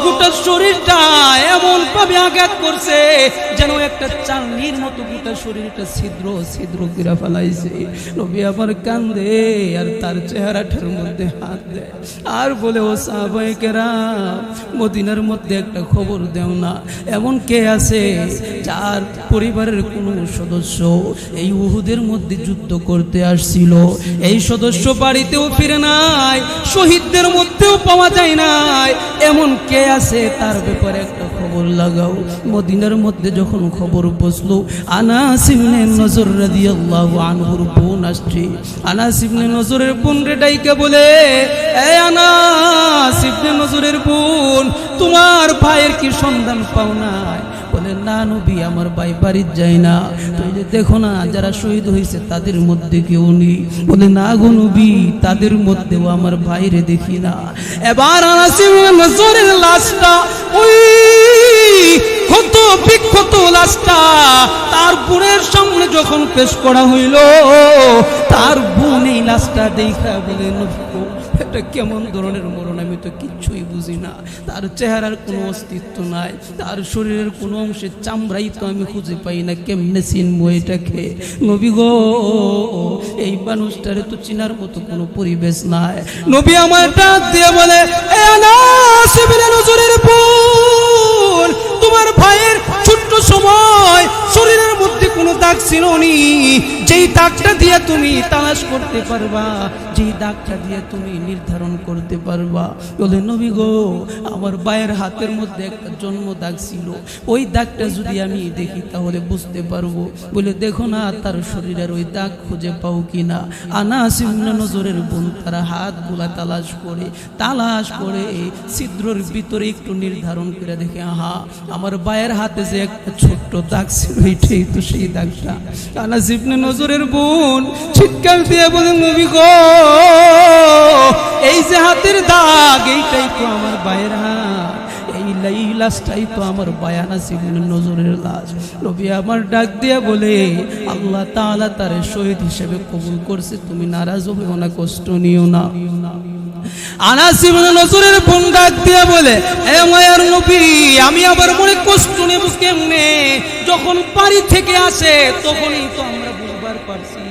গোটা শরীরটা এমন ভাবে আঘাত করছে যেন একটা চালনির মতো গোটা শরীরটা ছিদ্র ছিদ্র করে ফেলাইছে। নবী আবার কান্দে আর তার চেহারাটার মধ্যে হাত দেয় আর বলে, ও সাহাবায়ে কেরাম, মদিনার মধ্যে একটা খবর দেও না, এমন কে আছে যার পরিবারের কোনো সদস্য এই উহুদের মধ্যে যুদ্ধ করতে আসছিল, এই সদস্য বাড়িতেও ফিরে নাই, শহীদদের মধ্যেও পাওয়া যায় নাই, এমন কে আছে তার ব্যাপারে একটা খবর লাগাও। মদিনার মধ্যে যখন খবর বসলো, আনাস ইবনে নজর রাদিয়াল্লাহু আনহুর বোন আসছে। আনাস ইবনে নজরের বোন রে ডাইকা বলে, এ আনাস ইবনে নজরের বোন, তোমার ভাইয়ের কি সন্ধান পাও নাই? বলে, না নবী, আমার ভাই বাড়ির যায় না। তাইলে দেখো না, যারা শহীদ হয়েছে তাদের মধ্যে কেউ নেই। বলে, না গো নবী, তাদের মধ্যেও আমার ভাইরে দেখি না। এবার আনাস ইবনে নজরের লাশটা, ওই ক্ষত বিক্ষত লাশটা তার বোনের সামনে যখন পেশ করা হইল, তার বোন এই লাশটা দেখা বলে, নবী এটা কেমন ধরনের মরণ, আমি তো কিচ্ছুই বুঝি না, তার চেহারার কোনো অস্তিত্ব নাই, তার শরীরের কোনো অংশের চামড়াই তো আমি খুঁজে পাই না, কেমনে চিনবো এটাকে? নবী গো, এই মানুষটারে তো চিনার মতো কোনো পরিবেশ নাই। নবী আমার ডাক দিয়ে বলে, এ আনাস ইবনে নজরের বোন, তোমার ভাইয়ের ছোট্ট সময় শরীরের মধ্যে কোনো দাগ ছিল নি, যেই দাগটা দিয়ে তুমি তালাশ করতে পারবা, যেই দাগটা দিয়ে তুমি নির্ধারণ করতে পারবা। বলে, নবী গো, আমার ভাইয়ের হাতের মধ্যে একটা জন্ম দাগ ছিল, ওই দাগটা যদি আমি দেখি তাহলে বুঝতে পারবো। বলে, দেখো না তার শরীরের ওই দাগ খুঁজে পাও কিনা। আনাস ইবনে নজরের বোন তারা হাতগুলা তালাশ করে ছিদ্রের ভিতরে একটু নির্ধারণ করে দেখে, আহা, আমার ভাইয়ের হাতে যে একটা ছোট্ট দাগ ছিল, এইটাই তো সেই দাগটা। আনাস ইবনে নজরের বোন চিৎকার দিয়ে বলে, নবী গো, এই যে হাতের দাগ, এইটাই তো আমার ভাইয়ের হাত, এই লাশটাই তো আমার ভাই আনাস ইবনে নজরের লাশ। নবী আমার ডাক দিয়ে বলে, আল্লাহ তাআলা তার শহীদ হিসেবে কবুল করছে, তুমি নারাজ হইও না, কষ্ট নিও না। আনাস ইবনে নজরের বোন ডাক দিয়ে বলে, হে মায়ার নবী, আমি আবার মনে কষ্ট নেব কেমনে? যখন বাড়ি থেকে আসে তখনই তো আমরা বুঝবার পারছি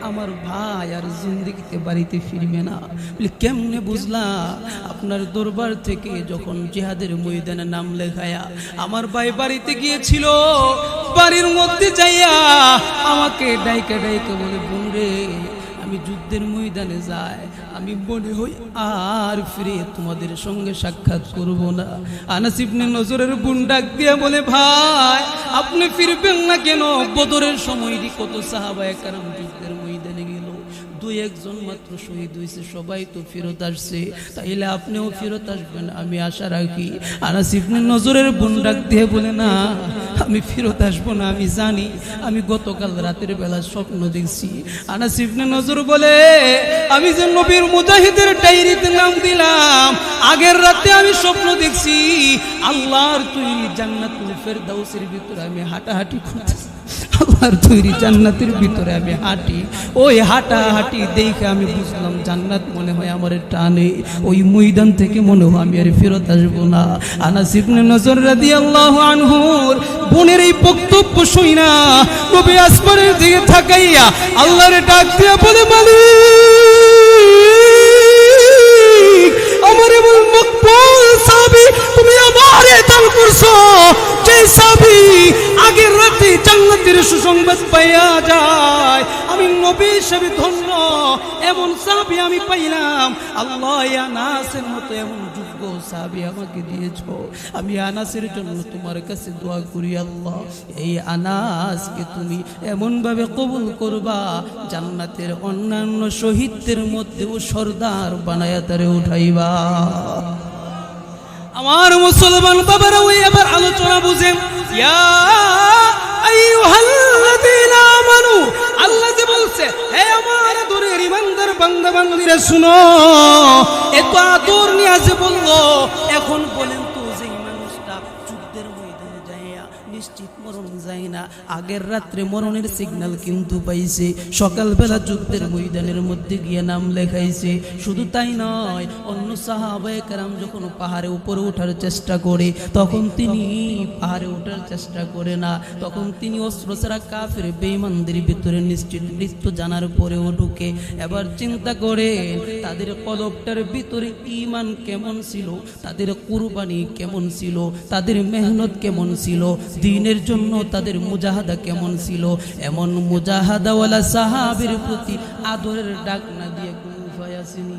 আমার ভাই আর জিন্দেগিতে বাড়িতে ফিরবে না। বলি কেমনে বুঝলা? আপনার দরবার থেকে যখন জিহাদের ময়দানে নাম লেখায়া আমার ভাই বাড়িতে গিয়েছিল, বাড়ির মধ্যে যাইয়া আমাকে ডাইকা ডাইকা বলে, বোন রে আমি যুদ্ধের ময়দানে যাই, আমি মনে হই আর ফিরে তোমাদের সঙ্গে সাক্ষাৎ করব না। আনাস ইবনে নজরের বোন ডাক দিয়া বলে, ভাই আপনি ফিরবেন না কেন? বদরের সময়টি কত সাহাবায়ে কেরাম যুদ্ধের ময়দানে গেল, দুই একজন মাত্র শহীদ হয়েছে, সবাই তো ফেরত আসছে, তাইলে আপনিও ফেরত আসবেন আমি আশা রাখি। আনাস ইবনে নজরের বোন ডাক দিয়ে বলে, না আমি ফেরত আসবো না, আমি জানি, আমি গতকাল রাতের বেলা স্বপ্ন দেখছি। আনাস ইবনে নজর বলে, আমি যে নবীর মুজাহিদের ডায়েরিতে নাম দিলাম, আগের রাতে আমি স্বপ্ন দেখছি আল্লাহর তৈরি জান্নাতুল ফেরদাউসের ভিতরে আমি হাঁটাহাঁটি করতেছি, আল্লাহর তৈরি জান্নাতের ভিতরে আমি হাঁটি, ওই হাঁটাহাঁটি দেখে আমি বুঝলাম জান্নাত মনে হয় আমার টানে, ওই ময়দান থেকে মনে হয় আমি আর ফেরত আসবো না। আনাস ইবনে নজর রাদিয়াল্লাহু আনহুর বোনের এই বক্তব্য শুইনা নবী আসমানের দিকে তাকাইয়া আল্লাহর ডাক দিয়া বলে, মালিক আমার এমন মকবুল সাহাবী তুমি আমারে দান করছো, যে সাহাবী আগের রাতে জান্নাতের সুসংবাদ পাইয়া যায়। আমি নবী হিসেবে ধন্য, এমন সাহাবী আমি পাইলাম। আল্লাহ আনাসের মতো এমন যোগ্য সাহাবী আমাকে দিয়েছো। আমি আনাসের জন্য তোমার কাছে দোয়া করি, আল্লাহ এই আনাসকে তুমি এমন ভাবে কবুল করবা জান্নাতের অন্যান্য শহীদদের মধ্যেও সর্দার বানায়া তারে উঠাইবা। আমার মুসলমান বাবারা, ওই আবার আলোচনা বুঝেন। ইয়া আইয়ুহাল্লাযীনা আমানু, আল্লাহ যে বলছে, হে আমার আদরের ঈমানদার বান্দা বান্দীরা শুনো, এত আদর নিয়ে যে বললো, এখন বলেন তো যে মানুষটা যুদ্ধের ময়দানে যাইয়া নিশ্চিত মরণ যায় না, আগের রাত্রে মরণের সিগন্যাল কিন্তু পাইছে, সকালবেলা যুদ্ধের ময়দানের মধ্যে গিয়ে নাম লেখাইছে। শুধু তাই নয়, অন্য সাহাবায়ে কেরাম যখন পাহাড়ে উপরে ওঠার চেষ্টা করে তখন তিনি পাহাড়ে ওঠার চেষ্টা করে না, তখন তিনি অস্ত্র ছাড়া কাফের বেঈমানদের ভিতরে নিশ্চিত মৃত্যু জানার পরেও ঢুকে। এবার চিন্তা করে তাদের কলবটার ভিতরে ঈমান কেমন ছিল, তাদের কুরবানি কেমন ছিল, তাদের মেহনত কেমন ছিল, দ্বীনের জন্য তাদের মুজাহাদা কেমন ছিল। এমন মুজাহাদাওয়ালা সাহাবীর প্রতি আদরের ডাক না দিয়ে কোনো উপায় আসেনি।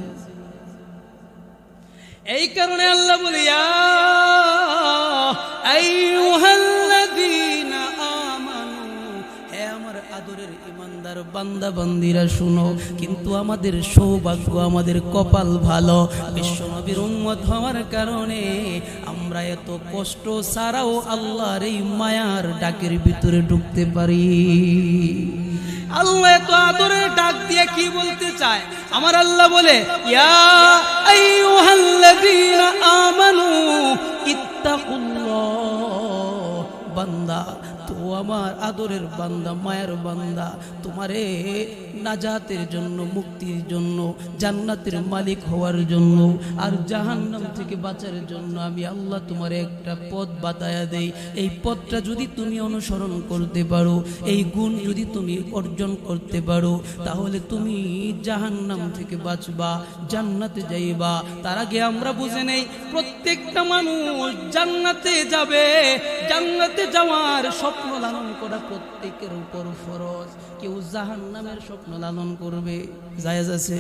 এই কারণে আল্লাহ বলে, ইয়া আইয়ুহাল্লাযীনা আমানু, হে আমার আদরের ঈমানদার বান্দা বান্দীরা শুনো। কিন্তু আমাদের সৌভাগ্য, আমাদের কপাল ভালো, বিশ্বনবীর উম্মত হওয়ার কারণে আমরা এত কষ্ট ছাড়াও আল্লাহর এই মায়ার ডাকের ভিতরে ঢুকতে পারি। আল্লাহ এত আদরের ডাক দিয়ে কি বলতে চায়? আমার আল্লাহ বলে, ইয়া আইয়ুহাল্লাযীনা আমানু ইত্তাকুল্লাহ, বান্দা তো আমার আদরের বান্দা, মায়ের বান্দা, তোমারে নাজাতের জন্য, মুক্তির জন্য, জান্নাতের মালিক হওয়ার জন্য আর জাহান্নাম থেকে বাঁচার জন্য আমি আল্লাহ তোমারে একটা পথ বাতায়া দেই। এই পথটা যদি তুমি অনুসরণ করতে পারো, এই গুণ যদি তুমি অর্জন করতে পারো, তাহলে তুমি জাহান্নাম থেকে বাঁচবা, জান্নাতে যাইবা। তার আগে আমরা বুঝে নেই, প্রত্যেকটা মানুষ জান্নাতে যাবে। জান্নাতে যাওয়ার স্বপ্ন লালন করা প্রত্যেকের উপর ফরজ। কেউ জাহান্নামের স্বপ্ন লালন করবে জায়েজ আছে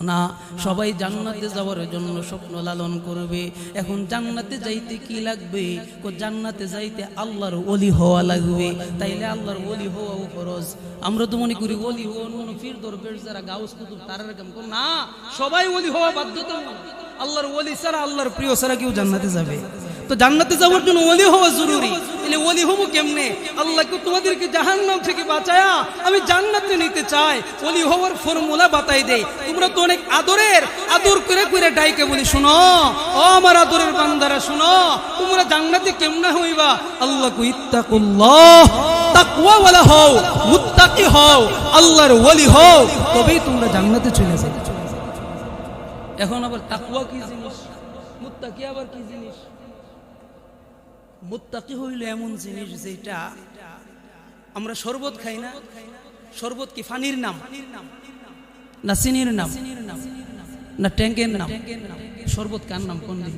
না? সবাই জান্নাতে যাওয়ার জন্য স্বপ্ন লালন করবে। এখন জান্নাতে যাইতে কি লাগবে? জান্নাতে যাইতে আল্লাহর ওলি হওয়া লাগবে। তাইলে আল্লাহর ওলি হওয়াও ফরজ। আমরা তো মনে করি ওলি হওয়া পীর দরবেশ যারা গাউস কুতুব তারার কাম না, সবাই ওলি হওয়া বাধ্যতামূলক। আল্লাহর ওলি ছাড়া, আল্লাহর প্রিয় ছাড়া কেউ জান্নাতে যাবে? তো জান্নাতে যাওয়ার জন্য ওলি হওয়া জরুরি। তাহলে ওলি হবো কেমনে? আল্লাহকে তোমাদেরকে জাহান্নাম থেকে বাঁচায়া আমি জান্নাতে নিতে চাই, ওলি হওয়ার ফর্মুলা বাতাই দেই। তোমরা তো অনেক আদরের, আদর করে করে ডাইকে বলি, শোনো ও আমার আদরের বান্দারা, শোনো তোমরা জান্নাতে কেমনে হইবা? আল্লাহ কো ইত্তাকুল্লাহ, তাকওয়া ওয়ালা হও, মুত্তাকি হও, আল্লাহর ওলি হও, তবেই তোমরা জান্নাতে চলে যাবে। এখন আবার তাকওয়া কি জিনিস, মুত্তাকি আবার কি জিনিস? মুত্তাকি হইল এমন জিনিস যেটা আমরা শরবত খাই না, শরবত কি ফানির নাম না চিনির নাম না ট্যাঙ্কের নাম? শরবত কার নাম? কোন দিন?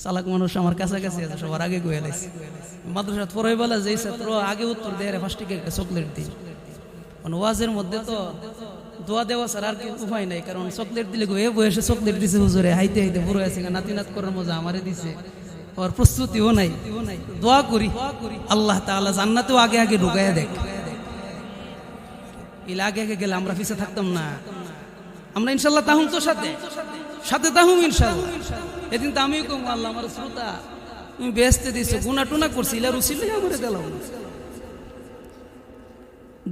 চালাক মানুষ আমার কাছাকাছি আছে, সবার আগে গিয়ে লাইছে। মাদ্রাসা পরে বেলা যে ছাত্র আগে উত্তর দেয় ফার্স্টে একটা চকলেট দিই। মানে ওয়াজের মধ্যে তো দোয়া দেওয়া ছাড়া আর কি উপায় নাই, কারণ চকলেট দিলে এ বয়সে চকলেট দিছে হুজুরে, হাইতে হাইতে বুড়ো আছে, নাতি নাত করার মজা আমারে দিছে, আর প্রস্তুতিও নাই। দোয়া করি আল্লাহ তাআলা জান্নাতেও আগে আগে ঢুকাইয়া দেখ। এর আগে আগে গেলে আমরা পিছে থাকতাম না, আমরা ইনশাল্লাহ তাহুম তো সাথে সাথে তাহুম ইনশাল্লাহ। এদিন তো আমি কম আল্লাহ আমার শ্রোতা তুমি বেহেশতে দিছো, গুনাহ টুনা করছি, ইলা রুসিলে আমারে দিলাম।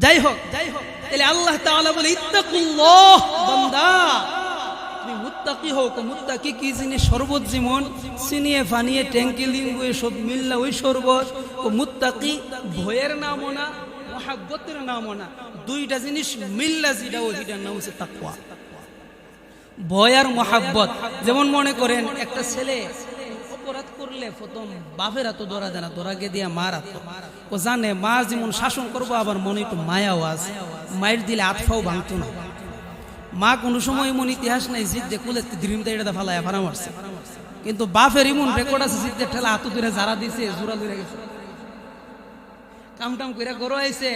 যাই হোক তাহলে আল্লাহ তাআলা বলে ইত্তাকুল্লাহ, বান্দা তুমি মুত্তাকি হও। মুত্তাকি কি জিনিস? শরবত যেমন চিনিয়ে ফানিয়ে ট্যাঙ্কি লিম্বু সব মিললা ওই শরবত, ও মুত্তাকি ভয়ের নামও না মহাব্বতের নামও না, দুইটা জিনিস মিললা যেটা ওইটার নাম হচ্ছে তাকওয়া। ভয় আর মহাব্বত। যেমন মনে করেন একটা ছেলে অপরাধ করলে প্রথম বাপের হাতে ধরা দেয় না, ধরাকে দিয়া মার হাত, ও জানে মা যেমন শাসন করবো আবার মনে একটু মায়াও আছে, মায়ের দিলে আতফাও ভাঙতো না। মা কোনো সময় এমন ইতিহাস নাই জিদ্দে কুলে দ্রিমটা এটা ফালায় ফারা মারছে, কিন্তু বাপের এমন রেকর্ড আছে জিদ্দের ঠেলা হাত ধরে যারা দিছে জোড়া ধরে গেছে, কামটাম করে গরো আইছে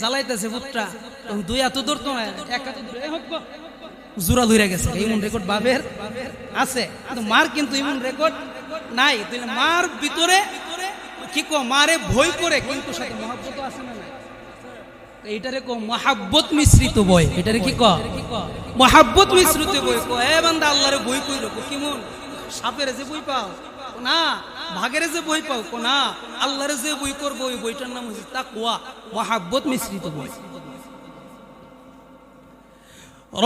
জ্বালাইতেছে পুত্রা, তখন দুই হাত ধরতো না, এক হাত ধরে জোড়া ধরে গেছে। এমন রেকর্ড বাপের আছে, কিন্তু মার কিন্তু এমন রেকর্ড নাই। মার ভিতরে কি কো মারে ভয় করে, কিন্তু সাথে মহাব্বত আছে না? এইটারে কো মহাব্বত মিশ্রিত বই। এটারে কি কো? মহাব্বত মিশ্রিত বই। কো এ বান্দা আল্লাহরে বই কই রকো, কেমন সাপের যে বই পাও না, ভাগের যে বই পাও না, আল্লাহরে যে বই করবো ওই বইটার নাম হচ্ছে তাকওয়া, মহাব্বত মিশ্রিত বই।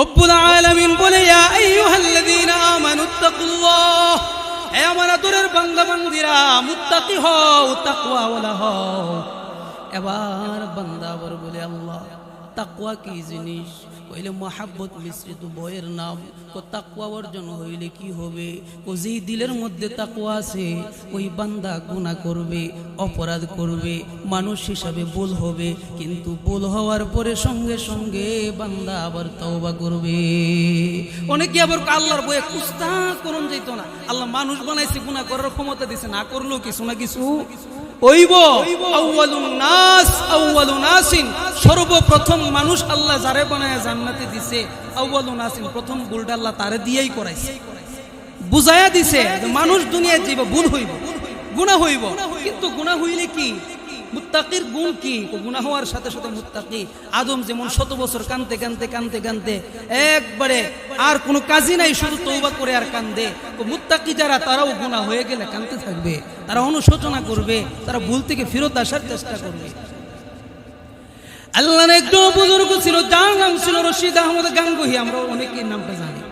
রব্বুল আলামিন বলে ইয়া আইয়ুহাল্লাযীনা আমানুত্তাকুল্লাহ, হে আমার আদরের বান্দা বান্দীরা মুত্তাকি হও, তাকওয়াওয়ালা হও। এবার বান্দা আবার বলে আল্লাহ তাকওয়া কি জিনিস? কইলে মহাব্বত মিশ্রিত বইয়ের নাম। ও তাকওয়া অর্জন হইলে কি হবে? ও যেই দিলের মধ্যে তাকওয়া আছে ওই বান্দা গুনাহ করবে, অপরাধ করবে, মানুষ হিসাবে ভুল হবে, কিন্তু ভুল হওয়ার পরে সঙ্গে সঙ্গে বান্দা আবার তওবা করবে। অনেকে আবার আল্লাহর বয়ে কুস্তা করুন যাইত না, আল্লাহ মানুষ বানাইছে, গুনাহ করার ক্ষমতা দিছে, না করলেও কিছু না কিছু ওইব। আউয়ালুন নাস আউয়ালু নাসিন, সর্বপ্রথম মানুষ আল্লাহ যারে বানায় জান্নাতে দিছে, আউয়ালু নাসিন প্রথম ভুলটা আল্লাহ তারে দিয়েই করাইছে, বুঝাইয়া দিছে যে মানুষ দুনিয়ায় জীব ভুল হইব, গুনাহ হইব, কিন্তু গুনাহ হইলে কি? মুত্তাকির গুণ কি? গুনাহ হওয়ার সাথে সাথে মুত্তাকি আদম যেমন 100 বছর কানতে কানতে কানতে কানতে একবারে আর কোনো কাজই নাই, শুধু তওবা করে আর কান্দে। মুত্তাকি যারা তারাও গুনাহ হয়ে গেলে কানতে থাকবে, তারা অনুশোচনা করবে, তারা ভুল থেকে ফেরত আসার চেষ্টা করবে। আল্লাহর একটু বুজুর্গ ছিল, যার নাম ছিল রশিদ আহমদ গাঙ্গুহি, আমরা অনেকের নামটা জানি।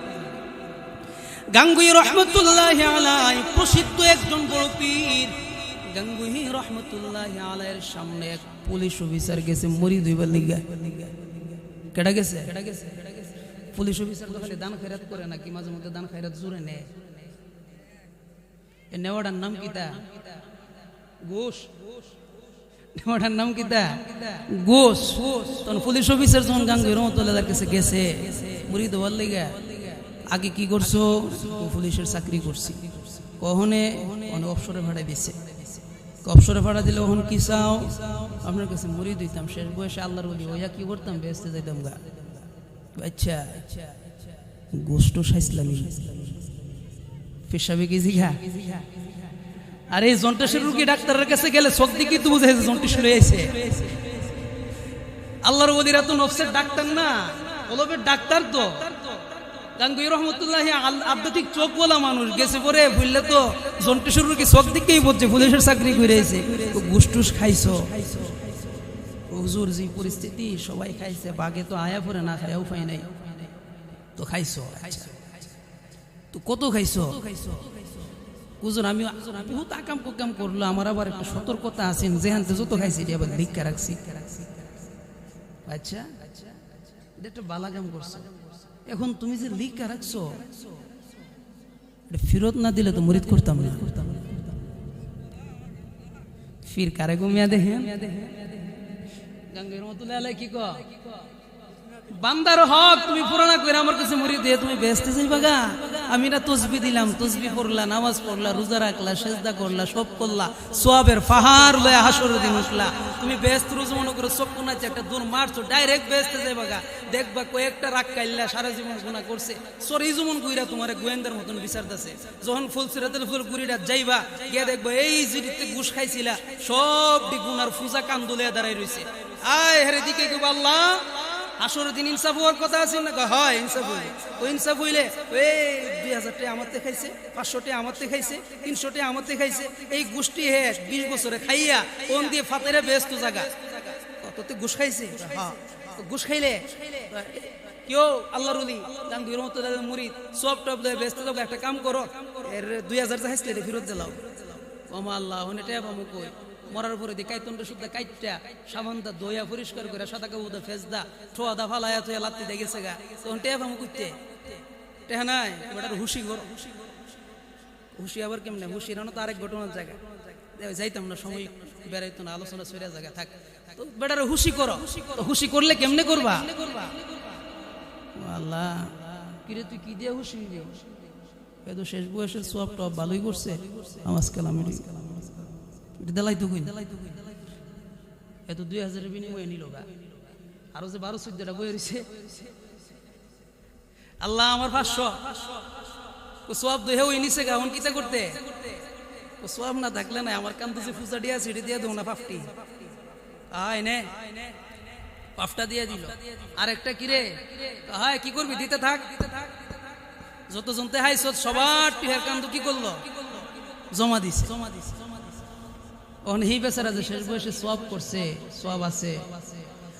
গাঙ্গুহি রহমতুল্লাহি আলাইহি প্রসিদ্ধ একজন বড় পীর। গাঙ্গুহি রহমতুল্লাহি আলাইহির সামনে এক পুলিশ অফিসার গেছে মুরিদ হইবার লিগা। কেডা গেছে? পুলিশ অফিসার তো খালি দান খয়রাত করে না, কি মাঝে মধ্যে দান খয়রাত জোরে নেয়। এ নেওয়াটার নাম কিতা? ঘুষ। নেওয়াটার নাম কিতা? ঘুষ। তখন পুলিশ অফিসার যখন গাঙ্গুহি রহমতুল্লাহির কাছে গেছে মুরিদ হওয়ার লিগা, আগে কি করছো? পুলিশের চাকরি করছি। কখনে অবসরে ভাড়া দিছে, অবসরে ভাড়া দিলে ওখানে কি চাও? আপনার কাছে মুরিদ হইতাম, শেষ বয়সে আল্লাহর ওলি হইয়া কি করতাম? বেহেশতে যাইতাম গা। আচ্ছা গোষ্ঠ সাইসলামি পেশাবে কি জিঘা? আরে জন্টেশের রুগী ডাক্তারের কাছে গেলে চোখ দিকে তো বুঝে জন্টেশ লয়ে আইছে। আল্লাহর ওলিরা তো নফসের ডাক্তার না, কলবের ডাক্তার। তো গাঙ্গুহি রহমতুল্লাহি আধ্যাত্মিক চোখ বলা মানুষ গেছে পরে বুঝলে তো জন্টেশের রুগী চোখ দিকেই বলছে, পুলিশের চাকরি করে আইছে, গুসটুস খাইছো। হুজুর যে পরিস্থিতি সবাই খাইছে, বাগে তো আয়া পরে না খাইও পাই নাই, তো খাইছো। তো কত খাইছো? হুজুর আমি বহুত আকাম কুকাম করলো, আমার আবার একটা সতর্কতা আছেন, যেহানতে যত খাইছি আবার ভিক্ষা রাখছি। আচ্ছা এটা বালাগাম করছো। এখন তুমি যে লিখা রাখছো ফেরত না দিলে তো মুরিদ করতাম না। ফির কারে ঘুমিয়া দেখেন গাঙ্গের মতো লেলে কি কো বান্দার হক তুমি পুরানা করে আমার কাছে মরি দিয়ে তুমি বেহেশতে যাইবা গা। আমি না তসবি দিলাম, তসবি পড়লা, নামাজ পড়লা, রোজা রাখলা, সেজদা করলা, সব করলা, সওয়াবের পাহাড় লয়ে হাসরের দিন উঠলা, তুমি বেহেশত রোজ মনে করো সব কোনাচ্ছে একটা দূর মারছো ডাইরেক্ট বেহেশতে যাইবা গা। দেখবা কয়েকটা রাগ কাইল্লা সারা জীবন গুনাহ করছে, সরি জীবন কইরা তোমারে গোয়েন্দার মতন বিচার দাসে। যখন ফুলসিরাতুল ফুল গুড়িটা যাইবা গিয়া দেখবা এই জিরিতে ঘুষ খাইছিলা সব গুনার ফুজা কান্দুলে দাঁড়াই রইছে। আয় হেরে দিকে কইবা আল্লাহ আসরের দিন ইনসাফ হওয়ার কথা আছে না? হয় ইনসাফ হইলে, ওই ইনসাফ হইলে ওই 2000 টাকা আমারতে খাইছে, 500 টাকা আমারতে খাইছে, 300 টাকা আমারতে খাইছে, এই গোষ্ঠী হে 20 বছরে খাইয়া কোন দিয়ে ফাতেরে ব্যস্ত জায়গা কততে ঘুষ খাইছে। হ্যাঁ ঘুষ খাইলে কেউ আল্লাহর ওলি গাঙ্গুর মতো মুরিদ সব টপ দিয়ে ব্যস্ত যাবো। একটা কাম করো এর 2000 চাইছিলে এটা ফেরত দিলাও। ওমা আল্লাহ হনে টাকা পাবো কই? মরার পরে দি কাইতনটা শুদ্ধ কাইটটা সাবানটা দইয়া পরিষ্কার করে সাদা কাবুদা ফেজদা ঠোয়াদা ফালায়া তো লাত্তি দে গেছে গা। তখন টেয়া পামু কইতে টেহা নাই বেটার হুশি কর। হুশি আবার কেমনে? হুশি রানো তো আরেক ঘটনার জায়গা যাইতাম না, সময় বেড়াইতো না, আলোচনা সরিয়া জায়গা থাক। তো বেটার হুশি করো। তো হুশি করলে কেমনে করবা? আল্লাহ কিরে তুই কি দিয়ে হুশি হইলি? এ তো শেষ বয়সের সব টপ ভালোই করছে, নামাজ কালাম দেলাই তো কই এত 2000 এর বিনিময়ে নিল গা। আরো যে 12-14টা বই রইছে আল্লাহ আমার 500 ও সব দেহে ওই নিছে গা। হন কিতা করতে ও সব না থাকলে না আমার কান তো যে ফুজা দিয়া সিটি দিয়া দাও না 50 আয় নে 50টা দিয়ে দিল। আরেকটা কি রে? হায় কি করবি? দিতে থাক। যত জনতে হাইছ সবার টিহার কান তো কি করলো? জমা দিছে। এই বেচারা যে শেষ বয়সে সওয়াব করছে, সওয়াব আছে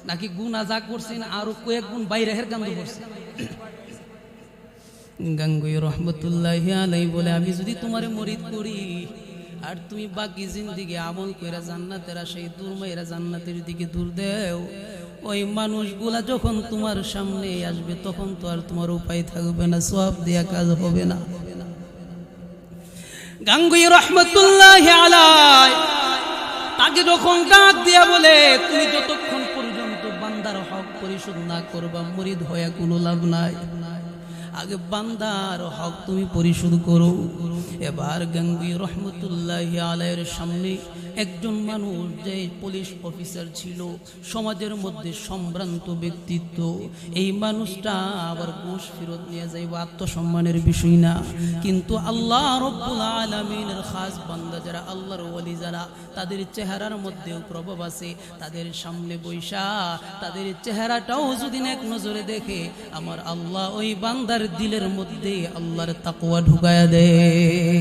নাকি গুনাহ যা করছে না আরো কয়েক গুণ বাইরে হের কান্দ করছে। গাঙ্গুই রহমতুল্লাহি আলাইহি বলে আমি যদি তোমারে মরিদ করি আর তুমি বাকি জিন্দেগি আমল কইরা জান্নাতের সেই দূর মাইরা জান্নাতের দিকে দূর দেও, ওই মানুষগুলা যখন তোমার সামনে আসবে তখন তো আর তোমার উপায় থাকবে না, সওয়াব দিয়া কাজ হবে না। গাঙ্গুই রহমতুল্লাহি আলাইহি তাকে যখন ডাক দিয়া বলে তুমি যতক্ষণ পর্যন্ত বান্দার হক পরিশোধ না করবা মুরিদ হয়ে কোনো লাভ নাই, আগে বান্দার হক তুমি পরিশোধ করো। এবার গাঙ্গুই রহমতুল্লাহি আলাইহির সামনে একজন মানুষ যে পুলিশ অফিসার ছিল, সমাজের মধ্যে সম্ভ্রান্ত ব্যক্তিত্ব, এই মানুষটা আবার ঘুষ ফেরত নিয়ে যাইব আত্মসম্মানের বিষয় না, কিন্তু আল্লাহ রব্বুল আলামিনের খাস বান্দা যারা আল্লাহর ওলি যারা তাদের চেহারার মধ্যেও প্রভাব আছে, তাদের সামনে বৈশা তাদের চেহারাটাও যদি এক নজরে দেখে আমার আল্লাহ ওই বান্দার দিলের মধ্যে আল্লাহর তাকওয়া ঢুকায়া দেয়।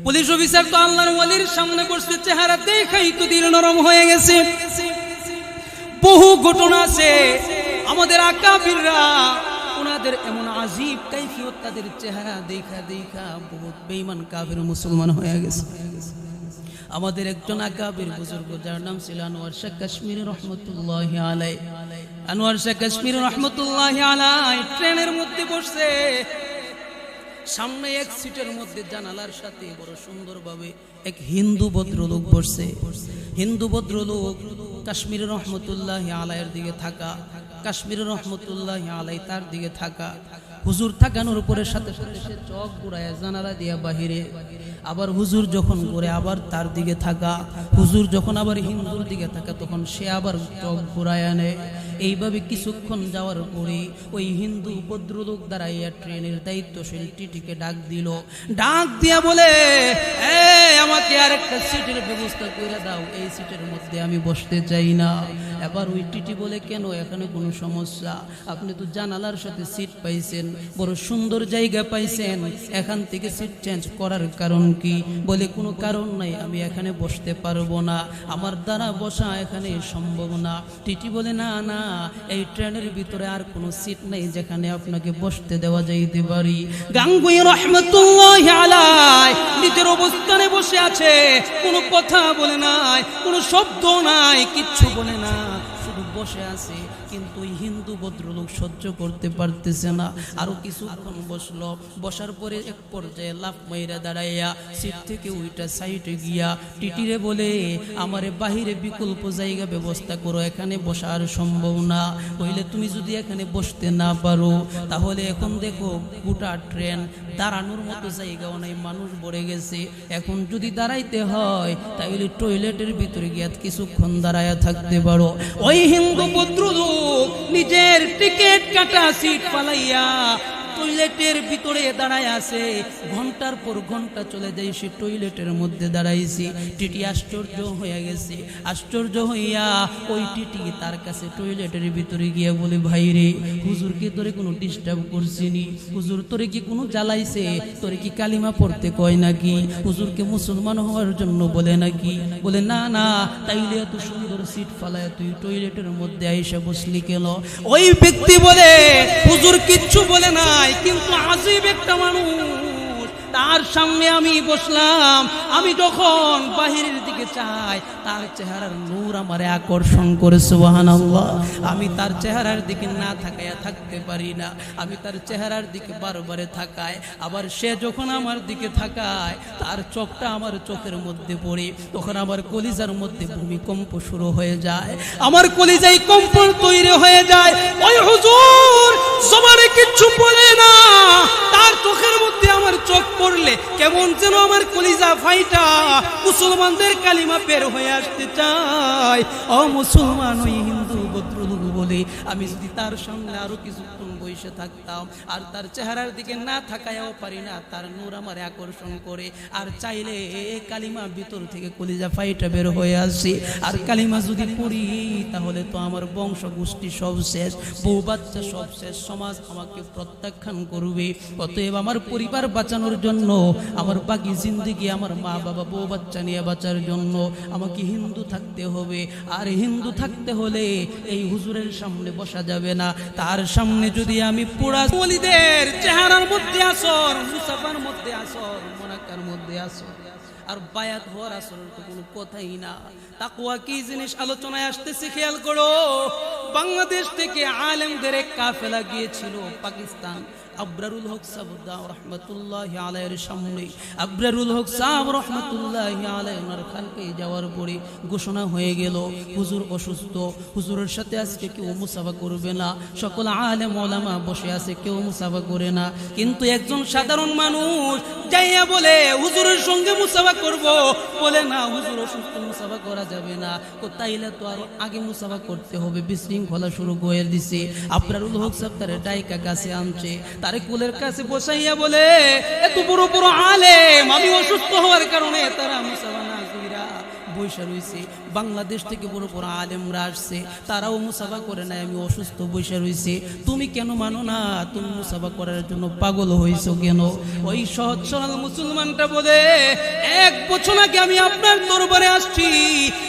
পুলিশ অফিসার তো আল্লাহর ওলির সামনে বসে চেহারা দেখাই তো দিল নরম হয়ে গেছে। বহু ঘটনা আছে আমাদের আকাবিররা ওনাদের এমন আজীব কাইফিয়ত তাদের চেহারা দেখা দেখা বহুত বেঈমান কাফির মুসলমান হয়ে গেছে। আমাদের একজন আকাবির বুজুর্গ যার নাম ছিল আনোয়ার শাহ কাশ্মীরি রহমতুল্লাহি আলাইহি। আনোয়ার শাহ কাশ্মীরি রহমতুল্লাহি আলাইহি ট্রেনের মধ্যে বসছে, সামনে এক সিটের মধ্যে জানালার সাথে বড় সুন্দরভাবে এক হিন্দু ভদ্রলোক বসছে। হিন্দু ভদ্রলোক কাশ্মীর রহমতুল্লাহি আলাইহির দিকে থাকা, কাশ্মীর রহমতুল্লাহি আলাইহি তার দিকে থাকা। হুজুর থাকানোর উপরে সাথে সাথে সে চোখ ঘুরায় জানালা দিয়া বাহিরে, আবার হুজুর যখন ঘুরে আবার তার দিকে থাকা, হুজুর যখন আবার হিন্দুর দিকে থাকা তখন সে আবার চোখ ঘুরায় আনে। এইভাবে কিছুক্ষণ যাওয়ার পরে ওই হিন্দু ভদ্রলোক দাঁড়াইয়া ট্রেনের দায়িত্বশীল টিটিকে ডাক দিল। ডাক দিয়া বলে আমাকে আর একটা সিটের ব্যবস্থা করে দাও, এই সিটের মধ্যে আমি বসতে চাই না। এবার ওই টিটি বলে কেন, এখানে কোনো সমস্যা? আপনি তো জানালার সাথে সিট পাইছেন, বড় সুন্দর জায়গা পাইছেন, এখান থেকে সিট চেঞ্জ করার কারণ কি? বলে কোনো কারণ নাই, আমি এখানে বসতে পারবো না, আমার দ্বারা বসা এখানে সম্ভব না। টিটি বলে না না, এই ট্রেনের ভিতরে আর কোনো সিট নেই যেখানে আপনাকে বসতে দেওয়া যাইতে পারি। গাঙ্গুই রহমতুল্লাহি আলাইহি নিজের অবস্থানে বসে আছে, কোনো কথা বলে নাই, কোনো শব্দ নাই, কিচ্ছু বলে না, শুধু বসে আছে, কিন্তু ওই হিন্দু ভদ্রলোক সহ্য করতে পারতেছে না। আরো কিছুক্ষণ বসলো, বসার পরে এক পর্যায়ে লাফ মাইরা দাঁড়াইয়া সিট থেকে ওইটা সাইডে গিয়া টিটিরে বলে, আমারে বাহিরে বিকল্প জায়গা ব্যবস্থা করো, এখানে বসা আর সম্ভব না। হইলে তুমি যদি এখানে বসতে না পারো, তাহলে এখন দেখো গোটা ট্রেন দাঁড়ানোর মতো জায়গাও নাই, মানুষ ভরে গেছে। এখন যদি দাঁড়াইতে হয় তাহলে টয়লেটের ভিতরে গিয়ে কিছুক্ষণ দাঁড়ায়া থাকতে পারো। ওই হিন্দু ভদ্রলোক নিজের টিকিট কাটা সিট পালাইয়া টয়লেটের ভিতরে দাঁড়ায় আছে। ঘন্টার পর ঘন্টা চলে যায়, সে টয়লেটের মধ্যে দাঁড়াইছে। টিটি আশ্চর্য হয়ে গেছে। আশ্চর্য হইয়া ওই টিটি তার কাছে টয়লেটের ভিতরে গিয়ে বলে, ভাই রে, হুজুর কি তোরে কোনো ডিস্টার্ব করছিনি? হুজুর তোরে কি কোনো জ্বালাইছে? তোরে কি কালিমা পড়তে কয় নাকি? হুজুরকে মুসলমান হওয়ার জন্য বলে নাকি? বলে না না, তাইলে এত সুন্দর সিট ফালায় তুই টয়লেটের মধ্যে আইসা বসলি কেন? ওই ব্যক্তি বলে, হুজুর কিচ্ছু বলে নাই, কিন্তু আজীব একটা মানুষ, তার সামনে আমি বসলাম। আমি যখন বাহিরের দিকে চাই, তার চেহারার নূর আমারে আকর্ষণ করে। সুবহানাল্লাহ। আমি তার চেহারার দিকে না তাকায়া থাকতে পারি না, আমি তার চেহারার দিকে বারবারে তাকাই। আবার সে যখন আমার দিকে তাকায়, তার চোখটা আমার চোখের মধ্যে পড়ে, তখন আমার কলিজার মধ্যে ভূমিকম্প শুরু হয়ে যায়, আমার কলিজায় কম্পন তৈরি হয়ে যায়। ওই হুজুর সবারে কিচ্ছু বলে না, তার চোখের মধ্যে আমার চোখ পড়লে কেমন যেন আমার কলিজা ফাইটা মুসলমানদের কালিমা বের হয়ে আসতে চায়। ও মুসলমান, ওই হিন্দু ভদ্রলোক বলে, আমি যদি তার সামনে আরো কিছুক্ষণ বসে থাকতাম, আর তার চেহারার দিকে না তাকায়াও পারি না, তার নূর আমার আকর্ষণ করে, আর চাইলে কালিমা ভিতর থেকে কলিজা ফাইটা বের হয়ে আসে। আর কালিমা যদি পড়ি, তাহলে তো আমার বংশ গোষ্ঠী সব শেষ, বউ বাচ্চা সব শেষ, সমাজ আমাকে প্রত্যাখ্যান করবে। অতএব আমার পরিবার বাঁচানোর জন্য, আমার বাকি জিন্দেগি আমার মা বাবা বউ বাচ্চা নিয়ে বাঁচার জন্য আমাকে হিন্দু থাকতে হবে। আর হিন্দু থাকতে হলে এই হুজুরের সামনে বসা যাবে না, তার সামনে যদি আমি পোড়া ওলিদের চেহারার মধ্যে আসর, মুসাফার মধ্যে আসর, মোনাকার মধ্যে আসর, আর বায়াত হওয়ার আসরের তো কোনো কথাই না। তাকওয়া কি জিনিস আলোচনায় আসতেছে, খেয়াল করো। বাংলাদেশ থেকে আলেমদের এক কাফেলা গিয়েছিল পাকিস্তান। আবরারুল হক সাহেব রহমতুল্লাহি আলাইহির সামনে, আবরারুল হক সাহেব রহমতুল্লাহি আলাইহি ওনার খানকে যাওয়ার পরে ঘোষণা হয়ে গেল, হুজুর অসুস্থ, হুজুরের সাথে আজকে কেউ মুসাফা করবে না। সকল আলেম ওলামা বসে আছে, কেউ মুসাফা করে না। কিন্তু একজন সাধারণ মানুষ যাইয়া বলে, হুজুরের সঙ্গে মুসাফা করব। বলে না, হুজুর অসুস্থ, মুসাফা করা যাবে না। তাইলে তো আরো আগে মুসাফা করতে হবে। বিশৃঙ্খলা শুরু করে দিছে। আবরারুল হক সাহেব তারে ডাইকা কাছে আনছে, তারে কুলের কাছে বসাইয়া বলে, এত বড় বড় আলেম, আমি অসুস্থ হওয়ার কারণে তারা মুসাফা না কইরা বৈশা রইছে। বাংলাদেশ থেকে বড় বড় আলেমরা আসছে, তারাও মুসাফা করে নাই, আমি অসুস্থ বৈশা রইছে। তুমি কেন মানো না? তুমি মুসাফা করার জন্য পাগল হইছো কেন? ওই সহজ সরল মুসলমানটা বলে, 1 বছর আগে আমি আপনার দরবারে আসছি,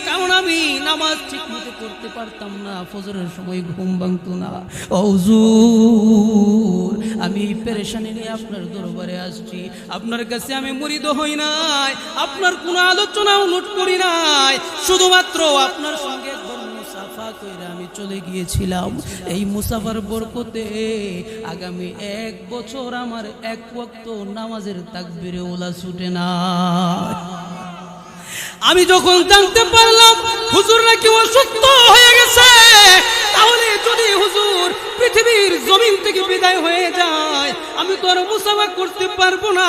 কারণ আমি নামাজ ঠিক মতো করতে পারতাম না, ফজরের সময় ঘুম ভাঙতো না। ও হুজুর, আমি এই পেরেশানি নিয়ে আপনার দরবারে আসছি। আপনার কাছে আমি মুরিদ হই নাই, আপনার কোনো আলোচনাও নোট করি নাই, শুধুমাত্র আপনার সঙ্গে একবার মুসাফা কইরা আমি চলে গিয়েছিলাম। এই মুসাফার বরকতে আগামী 1 বছর আমার 1 ওয়াক্ত নামাজের তাকবীরে ওলা ছুটে না। আমি যখন জানতে পারলাম হুজুর নাকি অসুস্থ হয়ে গেছে, তাহলে যদি হুজুর পৃথিবীর জমিন থেকে বিদায় হয়ে যায়, আমি তো আর মুসাফা করতে পারবো না।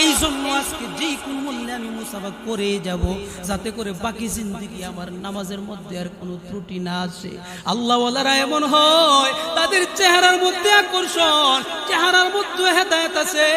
এই জন্য আজকে যে কোন মূল্যে আমি মুসাফা করে যাব, যাতে করে বাকি জিন্দেগি আমার নামাজের মধ্যে আর কোনো ত্রুটি না আসে। আল্লাহ ওয়ালারা এমন হয়, তাদের চেহারার মধ্যে আকর্ষণ, চেহারার মধ্যে হেদায়েত আছে,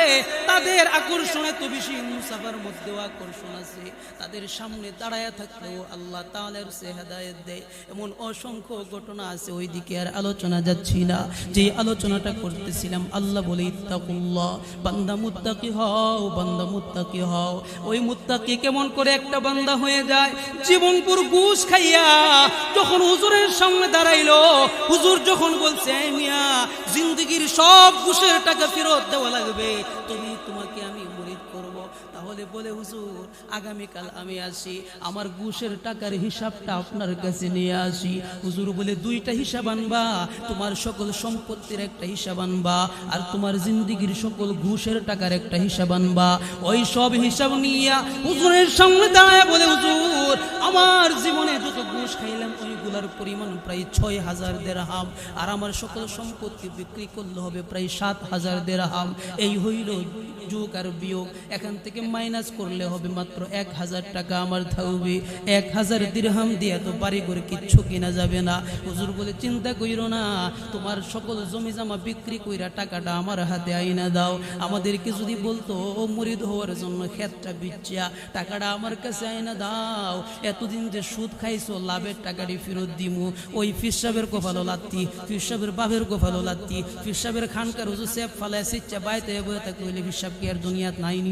তাদের আকর্ষণ এত বেশি, মুসাফার মধ্যেও আকর্ষণ আছে। তাদের সামনে দাঁড়ায় থাকলেও আল্লাহ তাআলার সে হেদায়েত দেয়। এমন অসংখ্য ঘটনা আছে, ওই দিকে আর আলোচনা যাচ্ছি না। যে আলোচনাটা করতেছিলাম, আল্লাহ বলে, ইত্তাকুল্লাহ, বান্দা মুত্তাকি হও, বান্দা মুত্তাকি হও। ওই মুত্তাকি কেমন করে একটা বান্দা হয়ে যায়? জীবনপুর ঘুষ খাইয়া যখন হুজুরের সামনে দাঁড়াইলো, হুজুর যখন বলছে, এই মিয়া, জিন্দেগির সব ঘুষের টাকা ফেরত দেওয়া লাগবে, তোমাকে আমি মুরিদ করব, তাহলে বলে হুজুর আগামীকাল আমি আসি, আমার ঘুষের টাকার হিসাবটা আপনার কাছে নিয়ে আসি। হুজুর বলে দুইটা হিসাব আনবা, তোমার সকল সম্পত্তির একটা হিসাব আনবা, আর তোমার জিন্দিগির সকল ঘুষের টাকার একটা হিসাব আনবা। ওই সব হিসাব নিয়ে হুজুরের সামনে দাঁড়ায় বলে হুজুর আমার জীবনে যত ঘুষ খাইলাম ওইগুলার পরিমাণ প্রায় 6,000 দিরহাম, আর আমার সকল সম্পত্তি বিক্রি করলে হবে প্রায় 7,000 দিরহাম। এই হইল যোগ আর বিয়োগ, এখান থেকে মাইনাস করলে হবে মাত্র 1,000 টাকা আমার থাকবে। 1,000 দিরহাম দিয়ে তো বাড়ি ঘরে কিচ্ছু কিনা যাবে না। হুজুর বলে চিন্তা কইরো না, তোমার সকল জমি জমা বিক্রি কইরা টাকাটা আমার হাতে আইনা দাও। আমাদেরকে যদি বলতো মুরিদ হওয়ার জন্য ক্ষেতটা বিচ্ছা টাকাটা আমার কাছে আইনা দাও, এতদিন যে সুদ খাইছো লাভের টাকাটি ফেরত দিমু। ওই ফির সাহেবের কপালও লাত্তি, ফির সাহেবের বাপের কপালও লাত্তি, ফির সাহেবের খানকার হুজুর সেফ ফালায় সিচ্ছা বাইতে বয়ে থাকতে হইলে ফির সাহেব কি আর দুনিয়াত নাই নি?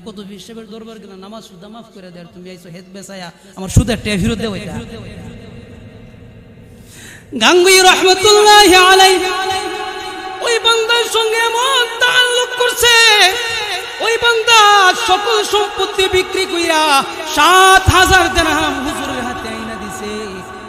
কত ফির সাহেবের দরবার গেল নামাজ সুদা মাফ করে দেয়, তুমি আইছো হেদ বেসায়া আমার সুদের টেয়া ফেরত দেওয়া। গাঙ্গুই রহমতুল্লাহি আলাইহি ওই বান্দার সঙ্গে এমন তাআল্লুক করছে, ওই বান্দা সকল সম্পত্তি বিক্রি কইরা 7,000 দিরহাম হুজুরের হাতে আইনা দিছে।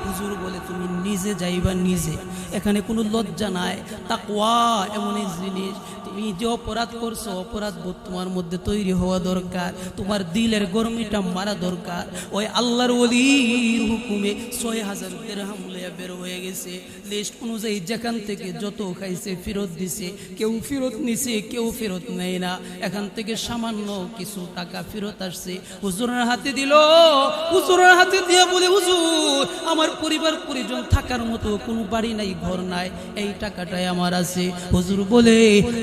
হুজুর বলে তুমি নিজে যাইবা নিজে, এখানে কোনো লজ্জা নাই। তাকওয়া এমন এক জিনিস, তুমি যে অপরাধ করছো অপরাধ বোধ তোমার মধ্যে তৈরি হওয়া দরকার, তোমার দিলের গরমিটা মারা দরকার। ওই আল্লাহর ওলির হুকুমে 6,000 দিরহাম লইয়া বের হয়ে গেছে। লিস্ট অনুযায়ী যেখান থেকে যত খাইছে ফেরত দিছে, কেউ ফেরত নিছে কেউ ফেরত নেয় না। এখান থেকে সামান্য কিছু টাকা ফেরত আসছে, হুজুরের হাতে দিল। হুজুরের হাতে দিয়ে বলে হুজুর আমার পরিবার পরিজন থাকার মতো কোনো বাড়ি নাই ঘর নাই, এই টাকাটাই আমার আছে। হুজুর বলে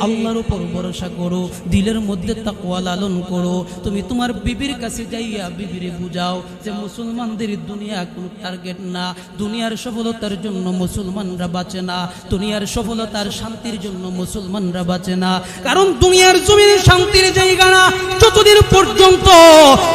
আল্লাহর উপর ভরসা করো, দিলের মধ্যে তাকওয়া লালন করো। তুমি তোমার বিবির কাছে যাইয়া বিবিরে বুঝাও যে মুসলমানদের দুনিয়া কোনো টার্গেট না, দুনিয়ার সফলতার জন্য মুসলমানরা বাঁচে না, দুনিয়ার সফলতার শান্তির জন্য মুসলমানরা বাঁচে না। কারণ দুনিয়ার জমিনে শান্তির জায়গা না, যতদিন পর্যন্ত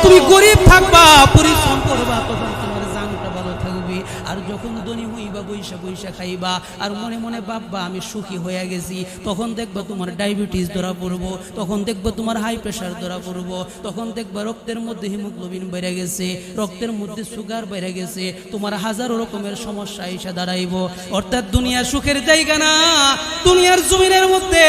তুমি গরিব থাকবা পরিশ্রম করবা তখন তোমার জানটা ভালো থাকবে। আর যখন ধনী হইবা বৈশা বৈশা খাইবা আর মনে মনে ভাববা আমি সুখী হয়ে গেছি, তখন দেখবা তোমার ডায়াবেটিস ধরা পড়বো, তখন দেখবা তোমার হাই প্রেশার ধরা পড়বো, তখন দেখবা রক্তের মধ্যে হিমোগ্লোবিন বেড়ে গেছে, রক্তের মধ্যে সুগার বেড়ে গেছে, তোমার হাজারো রকমের সমস্যা এসে দাঁড়াইব। অর্থাৎ দুনিয়া সুখের জায়গা না। দুনিয়ার জমিনের মধ্যে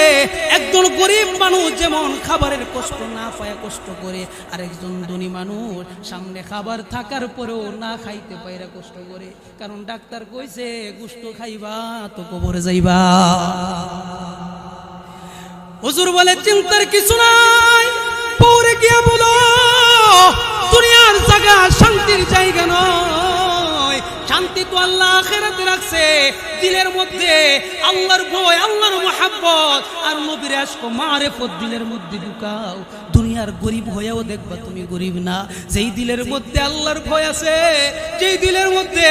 একজন গরিব মানুষ যেমন খাবারের কষ্ট না পায় কষ্ট করে, আর একজন ধনী মানুষ সামনে খাবার থাকার পরেও না খাইতে পাইরা কষ্ট করে। কারণ ডাক্তার কইছে গোশত খাইবা তো কবরে যাইবা। হুজুর বলে চিন্তার কিছু নাই, পৌরে গিয়া বলো দুনিয়ার জায়গা শান্তির জায়গা নয়। শান্তি তো আল্লাহ আখিরাতে রাখছে। দিলের মধ্যে আল্লাহর ভয়, আল্লাহর মুহাব্বত আর নবীর ইশক মারিফত দিলের মধ্যে ঢুকাও। দুনিয়ার গরিব হয়েও দেখবা তুমি গরিব না। যেই দিলের মধ্যে আল্লাহর ভয় আছে, যেই দিলের মধ্যে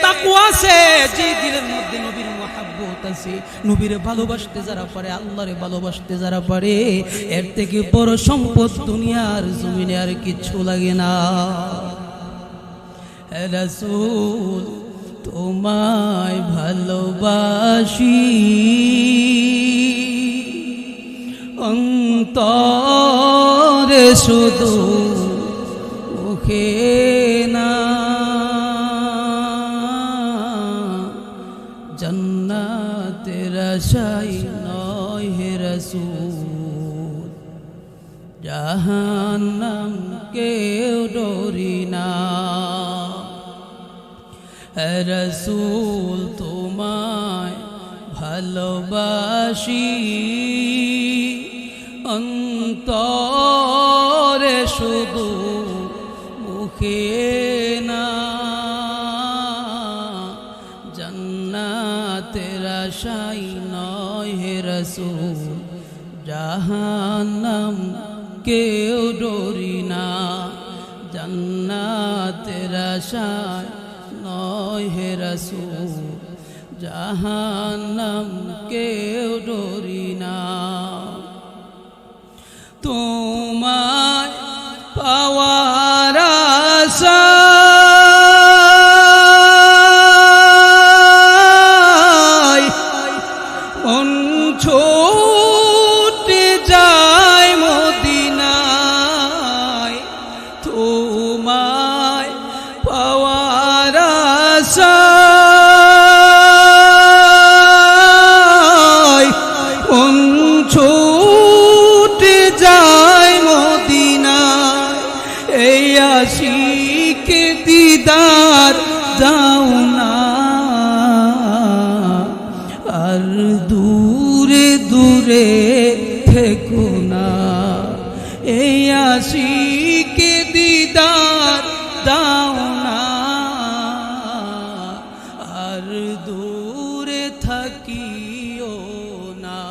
তাকওয়া আছে, যেই দিলের মধ্যে নবীর মুহাব্বত আছে, নবীরে ভালোবাসতে যারা পারে, আল্লাহরে ভালোবাসতে যারা পারে, এর থেকে বড় সম্পদ দুনিয়ার জমিনে আর কিচ্ছু লাগে না। হে রাসূল তোমায় ভালোবাসি অন্তরে শুধু মুখে না, জান্নাতের আশায় নয় হে রাসূল, জাহান্নাম কেউ ডরি না। হে রাসূল তোমায় ভালোবাসি অন্তরে শুধু মুখে না, জান্নাতের আশায় নয় হে রাসূল, জাহান্নাম কেউ ডরি না। জান্নাতের আশায় নয় হে রাসূল, জাহান্নাম কেউ ডরি না। তোমায় পাওয়ার আশায় মন ছুটে যায় মদিনায়, আর দূরে থাকিও না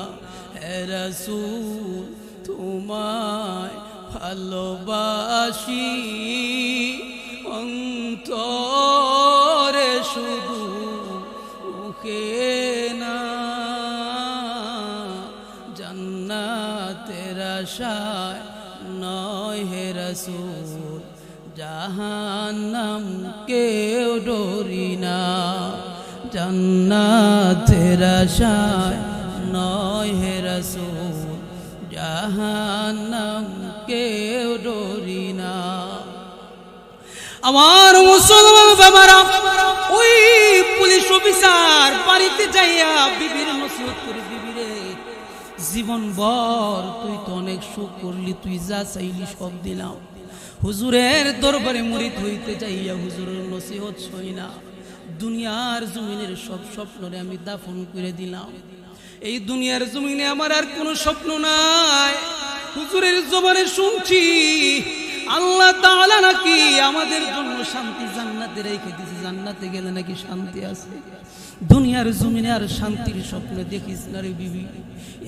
হে রাসূল তোমায় ভালোবাসি অন্তরে শুধু মুখে না জান্নাতের আশায় নয় হে রাসূল জাহান্নাম কেউ ডরি না জান্নাতের আশায় নয় হে রাসূল জাহান্নাম কেউ ডরি না আমার মুসলমান বাবারা ওই পুলিশ অফিসার বাড়িতে যাইয়া বিবির নসিহত করে বিবিরে জীবন ভর তুই তো অনেক সুখ করলি তুই যা চাইলি সব দিলাম হুজুরের দরবারে মুরিদ হইতে যাইয়া হুজুরের নসিহত সই না দুনিয়ার জমিনের সব স্বপ্নরে আমি দাফন করে দিলাম এই দুনিয়ার জমিনে আমার আর কোনো স্বপ্ন নাই হুজুরের জবানে শুনছি আল্লাহ তাআলা নাকি আমাদের জন্য শান্তি জান্নাতে রেখে দিয়েছে জান্নাতে গেলে নাকি শান্তি আছে দুনিয়ার জমিনে আর শান্তির স্বপ্ন দেখিস না রে বিবি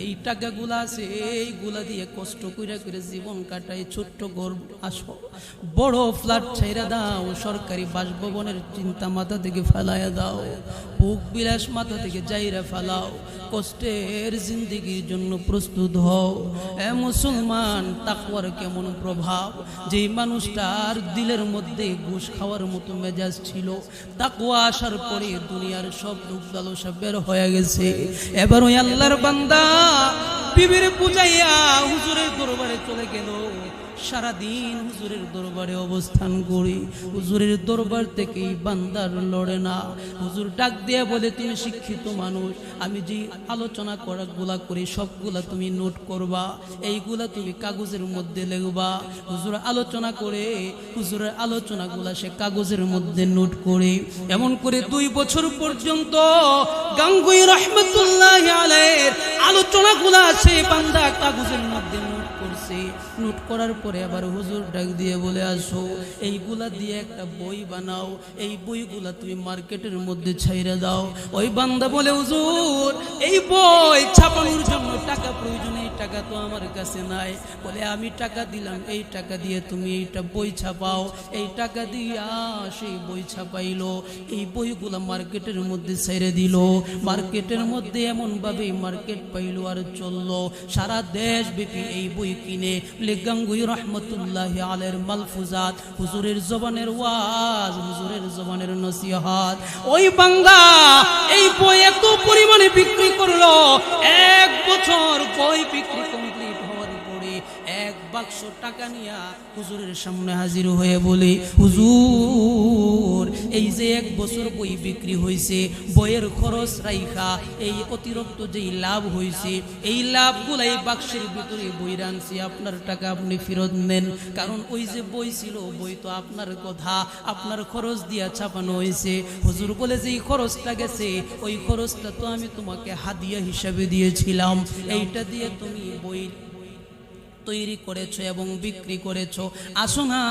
এই টাকাগুলা আছে এইগুলা দিয়ে কষ্ট করে করে জীবন কাটায় ছোট্ট ঘর আসো বড় ফ্ল্যাট ছেড়ে দাও সরকারি বাসভবনের চিন্তা মাথা থেকে ফেলাইয়া দাও ভোগ বিলাস মাথা থেকে যাইরা ফেলাও কষ্টের জিন্দেগির জন্য প্রস্তুত হও এ মুসলমান তাকওয়ার কেমন প্রভাব যেই মানুষটার দিলের মধ্যে ঘুষ খাওয়ার মতো মেজাজ ছিল তাকওয়া আসার পরে দুনিয়ার সব দুঃখ লালসা বের হয়ে গেছে এবার ওই আল্লাহর বান্দা বিবির বুঝাইয়া হুজুরের দরবারে চলে গেল সারাদিন হুজুরের দরবারে অবস্থান করি হুজুরের দরবার থেকেই বান্দার লড়ে না হুজুর ডাক দিয়ে বলে তুমি শিক্ষিত মানুষ আমি যে আলোচনা করাগুলা করি সবগুলা তুমি নোট করবা এইগুলা তুমি কাগজের মধ্যে লিখবা হুজুর আলোচনা করে হুজুরের আলোচনাগুলা সে কাগজের মধ্যে নোট করে এমন করে 2 বছর পর্যন্ত গাঙ্গুই রহমতুল্লাহি আলাইহির আলোচনাগুলা সে বান্দা কাগজের মধ্যে নোট করছে নোট করার পরে আবার হুজুর ডাক দিয়ে বলে আসো এইগুলা দিয়ে একটা বই বানাও এই বইগুলা তুমি মার্কেটের মধ্যে ছাইরা দাও ওই বান্দা বলে হুজুর এই বই ছাপানোর জন্য টাকা প্রয়োজন এই টাকা তো আমার কাছে নাই বলে আমি টাকা দিলাম এই টাকা দিয়ে তুমি এইটা বই ছাপাও এই টাকা দিয়া সেই বই ছাপাইলো এই বইগুলা মার্কেটের মধ্যে ছেড়ে দিল মার্কেটের মধ্যে এমন ভাবে মার্কেট পাইলো আর চললো সারা দেশ ব্যাপী এই বই কিনে গাঙ্গুই রহমতুল্লাহি আলাইহির মালফুজাত হুজুরের জবানের ওয়াজ হুজুরের জবানের নসিহত ওই বান্দা এই বই এত পরিমাণে বিক্রি করলো 1 বছর বই বিক্রি কমপ্লিট হওয়ার পরে 1 বাক্স টাকা নিয়ে হুজুরের সামনে হাজির হয়ে বলে হুজুর এই যে 1 বছর বই বিক্রি হয়েছে বইয়ের খরচ রাইখা এই অতিরিক্ত যেই লাভ হয়েছে এই লাভগুলো এই বাক্সের ভিতরে বই রাখছি আপনার টাকা আপনি ফেরত নেন কারণ ওই যে বই ছিল বই তো আপনার কথা আপনার খরচ দিয়া ছাপানো হয়েছে হুজুর বলে যে এই খরচটা গেছে ওই খরচটা তো আমি তোমাকে হাদিয়া হিসাবে দিয়েছিলাম এইটা দিয়ে তুমি বই তৈরি করেছো এবং বিক্রি করেছো আসো না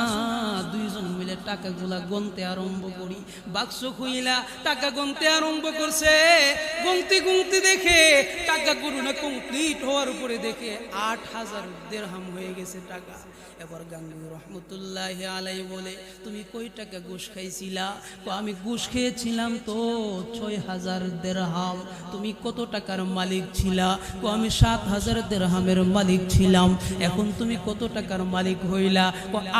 দুইজন মিলে টাকাগুলা গনতে আরম্ভ করি বাক্স খুইলা টাকা গনতে আরম্ভ করছে গনতে গনতে দেখে টাকা গুলো কমপ্লিট হওয়ার উপরে দেখে 8000 দিরহাম হয়ে গেছে টাকা এবার গাঙ্গুই রহমতুল্লাহি আলাইহি বলে তুমি কই টাকা ঘুষ খাইছিলা আমি ঘুষ খেয়েছিলাম তো 6000 দিরহাম তুমি কত টাকার মালিক ছিলা আমি 7000 দিরহামের মালিক ছিলাম এখন তুমি কত টাকার মালিক হইলা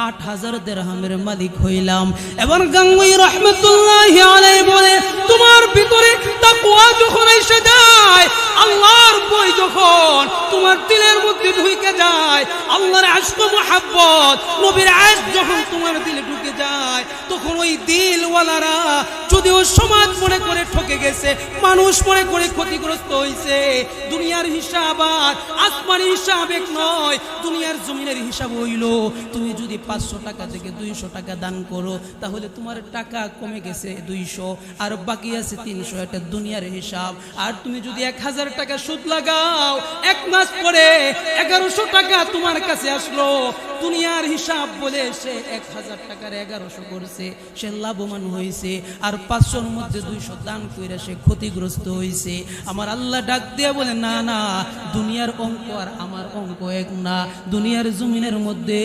8000 দিরহামের মালিক হইলাম এবার গাঙ্গুই রহমতুল্লাহি আলাইহি বলে তোমার ভিতরে তাকওয়া যখন এসে যায় আল্লাহর ভয় যখন তোমার দিলের মধ্যে ঢুকে যায় আল্লাহর আশক মুহাব্বত নবীর আশক যখন তোমার দিলে ঢুকে যায় তখন ওই দিলওয়ালারা যদিও সমাজ মনে করে ঠকে গেছে মানুষ মনে করে ক্ষতিগ্রস্ত হইছে দুনিয়ার হিসাব আর আসমানি হিসাব এক নয় দুনিয়ার জমিনের হিসাব হইল তুমি যদি 500 টাকা থেকে 200 টাকা দান করো তাহলে তোমার টাকা কমে গেছে 200 আর বাকি আছে 300 এটা দুনিয়ার হিসাব আর তুমি যদি 1000 টাকা সুদ লাগাও 1 মাস পরে 1100 টাকা তোমার কাছে আসলো দুনিয়ার হিসাব বলে সে 1000 টাকার 1100 করছে সে লাভবান হয়েছে আর 500-র মধ্যে 200 দান কইরা সে ক্ষতিগ্রস্ত হইছে। আমার আল্লাহ ডাক দিয়া বলে, না না, দুনিয়ার অঙ্ক আর আমার অঙ্ক এক না। দুনিয়ার জমিনের মধ্যে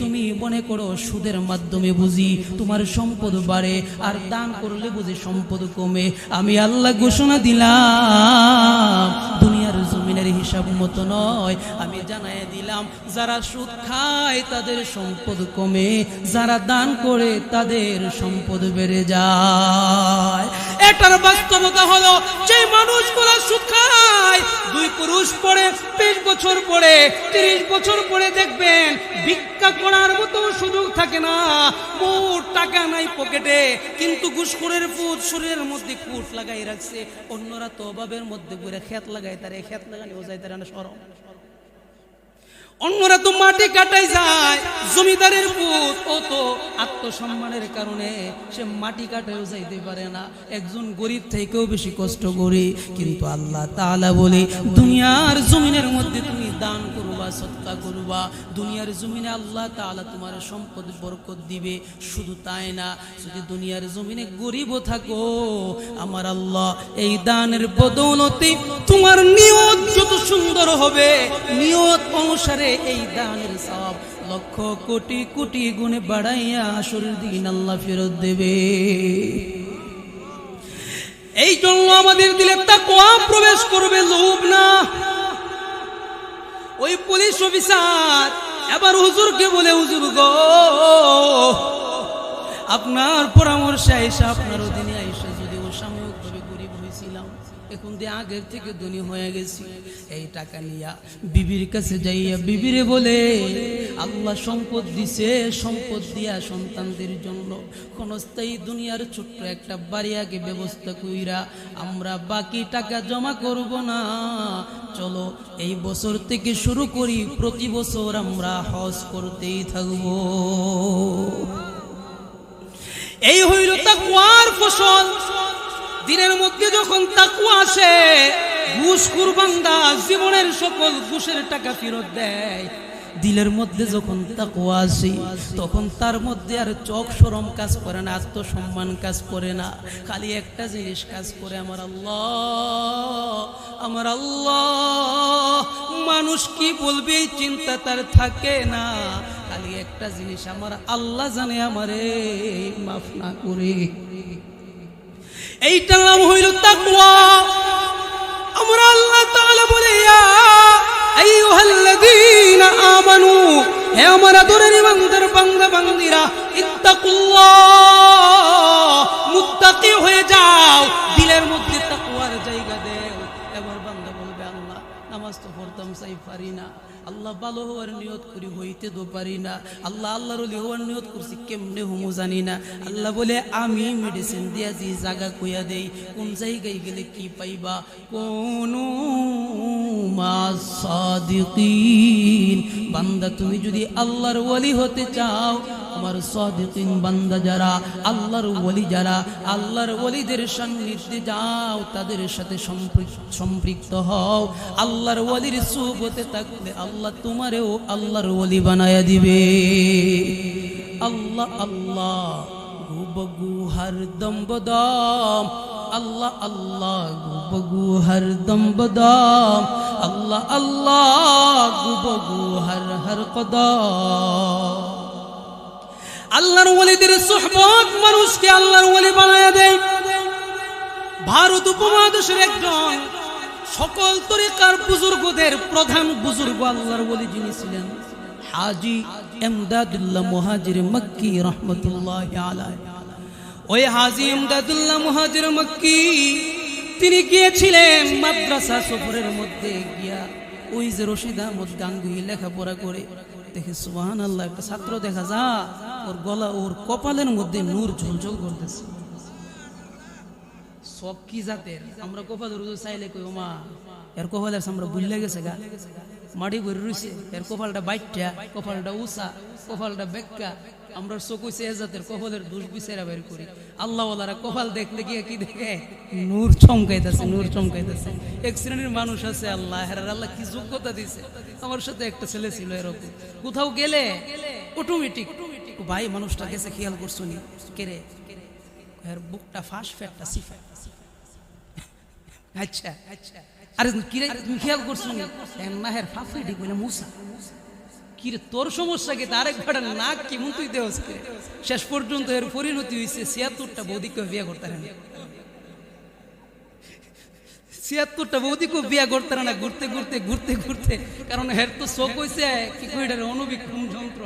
তুমি মনে করো সুদের মাধ্যমে বুঝি তোমার সম্পদ বাড়ে, আর দান করলে বুঝি সম্পদ কমে। আমি আল্লাহ ঘোষণা দিলাম দুনিয়ার জমিনের হিসাব মতো নয়। আমি জানাই দিলাম যারা সুদ খায় তাদের সম্পদ কমে, যারা দান করে তাদের সম্পদ বেড়ে যায়। এটার বাস্তবতা হলো যে মানুষগুলো সুদ খায় 2 পুরুষ পরে 20 বছর পরে 30 বছর পরে দেখবেন ভিক্ষা করার মতো সুযোগ থাকে না, মোট টাকা নাই পকেটে, কিন্তু ঘুষখোরের পুত শরীরের মধ্যে কুট লাগাই রাখছে। অন্যরা তো অভাবের মধ্যে পুরো খেত লাগায়, তারা খেত লাগানিও যায় তারা না সরম। অন্যরা তো মাটি কাটাই যায়, জমিদারের পুত ও তো আত্মসম্মানের কারণে সে মাটি কাটাইও যাইতে পারে না। একজন গরিব থেকেও বেশি কষ্ট করে। কিন্তু আল্লাহ তাআলা বলে দুনিয়ার জমিনের মধ্যে তুমি দান করবা, সদকা করবা, দুনিয়ার জমিনে আল্লাহ তাআলা তোমার সম্পদ বরকত দিবে। শুধু তাই না, যদি দুনিয়ার জমিনে গরিবও থাকো, আমার আল্লাহ এই দানের বদৌলতে তোমার নিয়ত যত সুন্দর হবে, নিয়ত অনুসারে এই দানের সওয়াব লক্ষ কোটি কোটি গুণে বাড়াইয়া আসরের দিন আল্লাহ ফেরত দেবে। এই জন্য আমাদের দিলে তাকওয়া প্রবেশ করবে, লোভ না। ওই পুলিশ অফিসার এবার হুজুরকে বলে, হুজুর গো, আপনার পরামর্শে আইসা, আপনার অধীনে আইসা যদি ও সাময়িকভাবে গরিব হয়েছিলাম, এখন দিয়ে আগের থেকে ধনী হয়ে গেছি, এই টাকা নিয়া বিবির কাছে যাইয়া বিবিরে বলে, আল্লাহ সম্পদ দিছে, সম্পদ দিয়া সন্তানদের জন্য ক্ষণস্থায়ী দুনিয়ার ছোট্ট একটা বাড়ি আগে ব্যবস্থা কইরা আমরা বাকি টাকা জমা করব না, চলো এই বছর থেকে শুরু করি, প্রতি বছর আমরা হজ করতেই থাকবো। এই হইল তাকওয়ার ফসল। দিনের মধ্যে যখন তাকওয়া আসে, ঘুষখোর বান্দা জীবনের সকল ঘুষের টাকা ফেরত দেয়। দিলের মধ্যে যখন তাকওয়া আসে, তখন তার মধ্যে আর চোখ শরম কাজ করে না, আত্মসম্মান কাজ করে না, খালি একটা জিনিস কাজ করে, আমার আল্লাহ, আমার আল্লাহ, মানুষ কি বলবে এই চিন্তা তার থাকে না, খালি একটা জিনিস, আমার আল্লাহ জানে আমারে মাফ না করে। এইটার নাম হইল তাকওয়া। আমরা আল্লাহ তাআলা বলে, ইয়া আইয়ুহাল্লাযীনা আমানু, হে আমার আদরের ইমানদার বান্দা বান্দীরা, ইত্তাকুল্লাহ, মুত্তাকি হয়ে যাও, দিলের মধ্যে তাকওয়ার জায়গা দেও। এবার বান্দা বলবে, আল্লাহ নামাজ তো পড়তাম চাই পারি না, আল্লাহ ভালো হওয়ার নিয়ত করি হইতে তো পারি না, আল্লাহ আল্লাহর ওলি হওয়ার নিয়ত করছি কেমনে হুমু জানি না। আল্লাহ বলে, আমি মেডিসিন দিয়া যে জায়গা কইয়া দেই, কোন জায়গায় গেলে কি পাইবা, কোনু মাস সাদিকিন। বান্দা তুমি যদি আল্লাহর ওলি হতে চাও, আমার সাদিকিন বান্দা যারা, আল্লাহর ওলি যারা, আল্লাহর ওলিদের সান্নিধ্যে যাও, তাদের সাথে সম্পৃক্ত হও। আল্লাহর ওলির সুহবতে থাকলে আল্লাহ তোমারেও আল্লাহর ওলি বানায়া দিবে। আল্লাহ আল্লাহ গুবগু হরদম বদম, আল্লাহ আল্লাহ গুবগু হরদম বদম, আল্লাহ আল্লাহ গুবগু হর হর কদম। আল্লাহর ওলিদের সুহবত মানুষকে আল্লাহর ওলি বানায়া দেয়। ভারত উপমহাদেশের একজন সকল তরিকার বুজুর্গদের প্রধান বুজুর্গ আল্লাহর ওলি যিনি ছিলেন, হাজী ইমদাদুল্লাহ মুহাজির মক্কি রহমতুল্লাহি আলাইহি। ওই হাজী ইমদাদুল্লাহ মুহাজির মক্কি তিনি গিয়েছিলেন মাদ্রাসা সফরের মধ্যে গিয়া, ওই যে রশিদ আহমদ গাঙ্গুহি লেখাপড়া করে, দেখে সুবহানাল্লাহ, একটা ছাত্র দেখা যা, ওর গলা, ওর কপালের মধ্যে নূর ঝলঝল করতেছে। সব কি জাতের, আমরা কপালের রোজ চাইলে কই, মা এর কপালের আমরা বুঝলে গেছে গা, মাটি ভরে রয়েছে, এর কপালটা বাইটটা, কপালটা উঁচা, কপালটা বেক্কা, আমরা চোখ হইছে এ জাতের, কপালের দোষ বিচারা বের করি। আল্লাহ ওয়ালারা কপাল দেখলে গিয়ে কি দেখে, নূর চমকাইতেছে, নূর চমকাইতেছে। এক শ্রেণীর মানুষ আছে, আল্লাহ হেরার আল্লাহ কি যোগ্যতা দিছে। আমার সাথে একটা ছেলে ছিল এরকম, কোথাও গেলে অটোমেটিক, ভাই মানুষটা গেছে খেয়াল করছো নি, কেরে এর বুকটা ফাঁস ফেটটা সিফা। আচ্ছা আরে কিরে তুমি খেয়াল করছো না হের ফাফড়ি ঠিক বলে মুসা কিরে তোর সমস্যা কি তার একবার নাক কেমন তুই দেওস শেষ পর্যন্ত এর পরিণতি হয়েছে ৭৬টা বৌদিকে বিয়ে করতে না ৭৬টা বৌদিকে বিয়ে করতে না ঘুরতে ঘুরতে ঘুরতে ঘুরতে কারণ হের তো চোখ হয়েছে কি কই এটা অণুবীক্ষণ যন্ত্র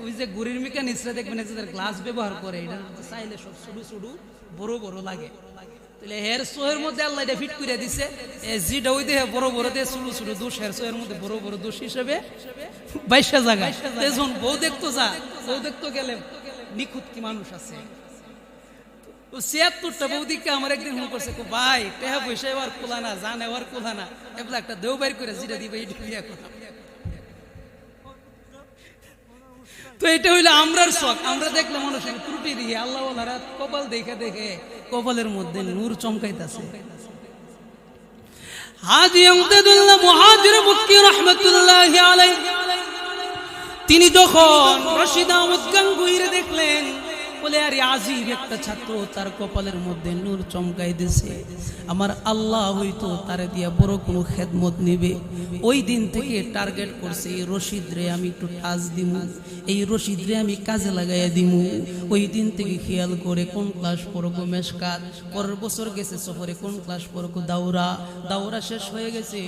ওই যে ঘুরির মেকানিক্সরা দেখবেন যাদের গ্লাস ব্যবহার করে এটা চাইলে সব ছোট ছোট বড় বড় লাগে তাহলে হের সোহের মধ্যে আল্লাহ এটা ফিট করে দিছে যেটা ওই দেহে বড় বড় দিয়ে ছোট ছোট দোষ হের সোহের মধ্যে বড় বড় দোষ হিসেবে ২২টা জায়গা যখন বউ দেখতো বউ দেখতো গেলে নিখুঁত কি মানুষ আছে ৭৬টা বৌদিকে আমার একদিন মনে করছে ভাই টেহা পয়সা এবার কোলা না জান এবার কোলা না এবার একটা দেও বাইর করে যেটা দিবে এইটা বিয়ে করা তো এটা হইলো আমরার শখ আমরা দেখলে মানুষের ত্রুটি দিয়ে আল্লাহ ওয়ালারা কপাল দেখে দেখে কপালের মধ্যে নূর চমকাইতেছে হাজী আমদাদুল্লাহ মুহাজির মক্কি রাহমাতুল্লাহি আলাইহি তিনি যখন রশিদ আহমদ গাঙ্গুহিরে দেখলেন বলে আরে আজিব একটা ছাত্র তার কপালের মধ্যে নূর চমকাই দিছে আমার আল্লাহ হয়তো তারে দিয়া বড় কোনো খেদমত নিবে ওই দিন থেকে টার্গেট করছে এই রশিদ রে আমি একটু টাচ দিমু এই রশিদ রে আমি কাজে লাগাইয়া দিমু ওই দিন থেকে খেয়াল করে কোন ক্লাস পড়বো মেশকাত পরের বছর গেছে সফরে কোন ক্লাস পড়বো দাওরা শেষ হয়ে গেছে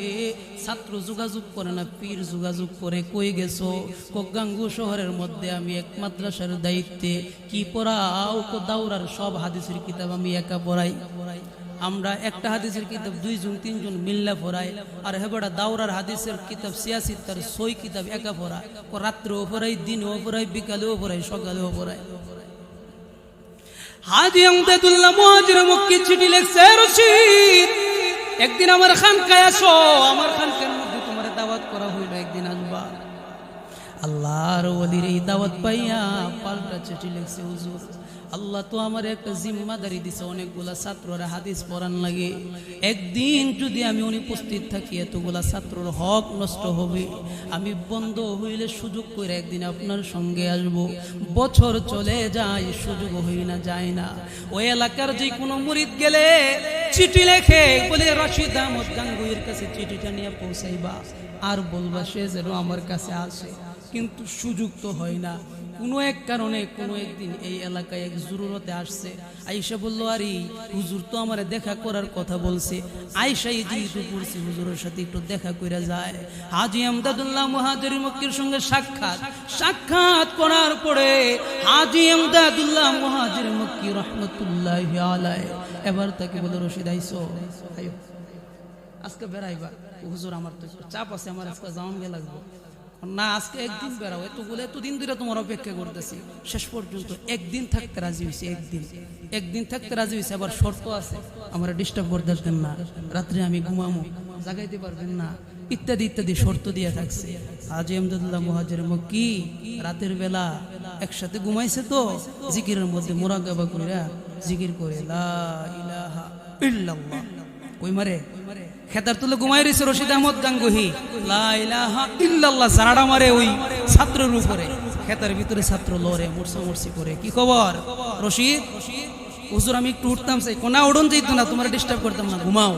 ছাত্র যোগাযোগ করে না পীর যোগাযোগ করে কই গেছো গাঙ্গু শহরের মধ্যে আমি এক মাদ্রাসার দায়িত্বে কি পড়াও দাওরার সব হাদিসের কিতাব আমি একা পড়াই আমরা একটা হাদিসের কিতাব ২ জন ৩ জন মিল্লা পড়াই আর হেবড়া দাওরার হাদিসের কিতাব ৮৬ তার ৬ কিতাব একা পড়া রাত্রেও পড়াই দিনেও পড়াই বিকালেও পড়াই সকালেও পড়াই হাজী আমদাদুল্লাহ মুহাজির মক্কি চিঠি লিখছে রশিদ একদিন আমার খানকায় আসো আমার খানকার মধ্যে তোমার দাওয়াত করা হইল একদিন আসবা আল্লাহর ওলির এই দাওয়াত পাইয়া পাল্টা চিঠি লিখছে হুজুর আল্লাহ তো আমার একটা জিম্মাদারি দিছে অনেকগুলা ছাত্ররা হাদিস পড়ান লাগে একদিন যদি আমি অনুপস্থিত থাকি এতগুলা ছাত্রর হক নষ্ট হবে আমি বন্ধ হইলে সুযোগ করে একদিন আপনার সঙ্গে আসব বছর চলে যায় সুযোগ হই না যায় না ওই এলাকার যে কোনো মুরিদ গেলে চিঠি লেখে বলে রশিদ আহমদ গাঙ্গুহির কাছে চিঠিটা নিয়ে পৌঁছাইবা আর বলবা সে যেন আমার কাছে আসে কিন্তু সুযোগ তো হয় না কোনো এক কারণে কোনো একদিন এই এলাকায় এক জরুরতে আসছে আয়েশা বলল আরে হুজুর তো আমারে দেখা করার কথা বলছে আয়েশাই যেহেতু পড়ছি হুজুরের সাথে একটু দেখা করে যায় হাজী আমদাদুল্লাহ মুহাজির মক্কির সঙ্গে সাক্ষাৎ করার পরে হাজী আমদাদুল্লাহ মুহাজির মক্কি রাহমাতুল্লাহি আলাইহি এবার তাকে বলে রশিদ আইছো আয়ো আজকে বেড়াইবা হুজুর আমার তো চাপ আছে আমার আজকে যাওয়া লাগবে না আজকে একদিন বেড়াও এতদিন ধরে তোমার অপেক্ষা করতেছি শেষ পর্যন্ত একদিন থাকতে রাজি হয়েছে একদিন থাকতে রাজি হয়েছে আবার শর্ত আছে আমার ডিস্টার্ব করতে দেন না রাত্রে আমি ঘুমামো জাগাইতে পারবেন না ইত্যাদি ইত্যাদি শর্ত দিয়ে থাকছে হাজী আমদাদুল্লাহ মুহাজির মক্কি রাতের বেলা একসাথে ঘুমাইছে তো জিকিরের মধ্যে মুরাকাবা কইরা জিকির করে লা ইলাহা ইল্লাল্লাহ কই মারে খেতার তুলে ঘুমাই রয়েছে রশিদ আহমদ গাঙ্গুহি লা ইলাহা ইল্লাল্লাহ জানাড়া মারে ওই ছাত্রের উপরে খেতার ভিতরে ছাত্র লড়ে মুরসি করে কি খবর রশিদ হুজুর আমি একটু উঠতাম চাই কোনা উড়ন যাইতো না তোমার ডিস্টার্ব করতাম না ঘুমাও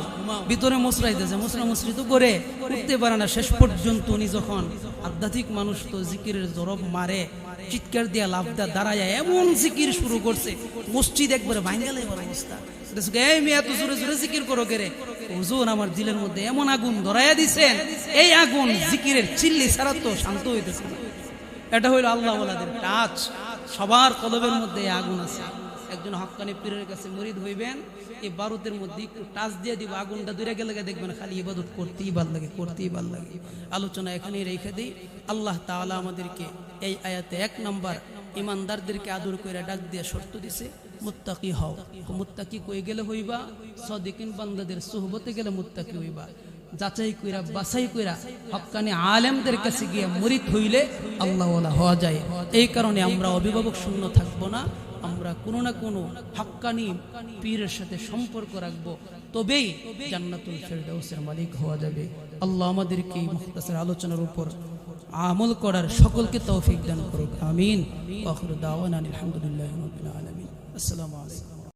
ভিতরে মুসরাইতেছে মুসরি তো করে উঠতে পারে না শেষ পর্যন্ত উনি যখন আধ্যাত্মিক মানুষ তো জিকিরের জরব মারে চিৎকার দিয়া লাফদা দাঁড়ায় এমন জিকির শুরু করছে মসজিদ একবারে ভাঙ্গালে অবস্থা এত জোরে জোরে জিকির করো কেরে হুজুর আমার দিলের মধ্যে এমন আগুন ধরাইয়া দিছেন এই আগুন জিকিরের চিল্লি ছাড়া তো শান্ত হইতেছে না এটা হইল আল্লাহ ওয়ালাদের টাচ সবার কলবের মধ্যে আগুন আছে একজন হক্কানি পীরের কাছে মুরিদ হইবেন এই বারুদের মধ্যে একটু টাচ দিয়ে দিব আগুনটা দূরে গেলে দেখবেন খালি ইবাদত করতেই ভাল লাগে আলোচনা এখানেই রেখে দিই আল্লাহ তাআলা আমাদেরকে এই আয়াতে ১ নম্বর ইমানদারদেরকে আদর করে ডাক দিয়ে শর্ত দিছে মুত্তাকি হও মুত্তাকি কই গেলে হইবা সাদিকিন বান্দাদের সুহবতে গেলে মুত্তাকি হইবা যাচাই কইরা বাছাই কইরা হক্কানি আলেমদের কাছে গিয়ে মুরিদ হইলে আল্লাহ ওয়ালা হওয়া যায় এই কারণে আমরা অভিভাবক শূন্য থাকবো না আমরা কোনো না কোনো হক্কানি পীরের সাথে সম্পর্ক রাখবো তবেই জান্নাতুল ফেরদাউসের মালিক হওয়া যাবে আল্লাহ আমাদেরকে এই মুখতাসার আলোচনার উপর আমল করার সকলকে তৌফিক দান করুক আমিন ওয়া আখিরু দাওয়ানা আলহামদুলিল্লাহি রাব্বিল আলামিন আসসালামু আলাইকুম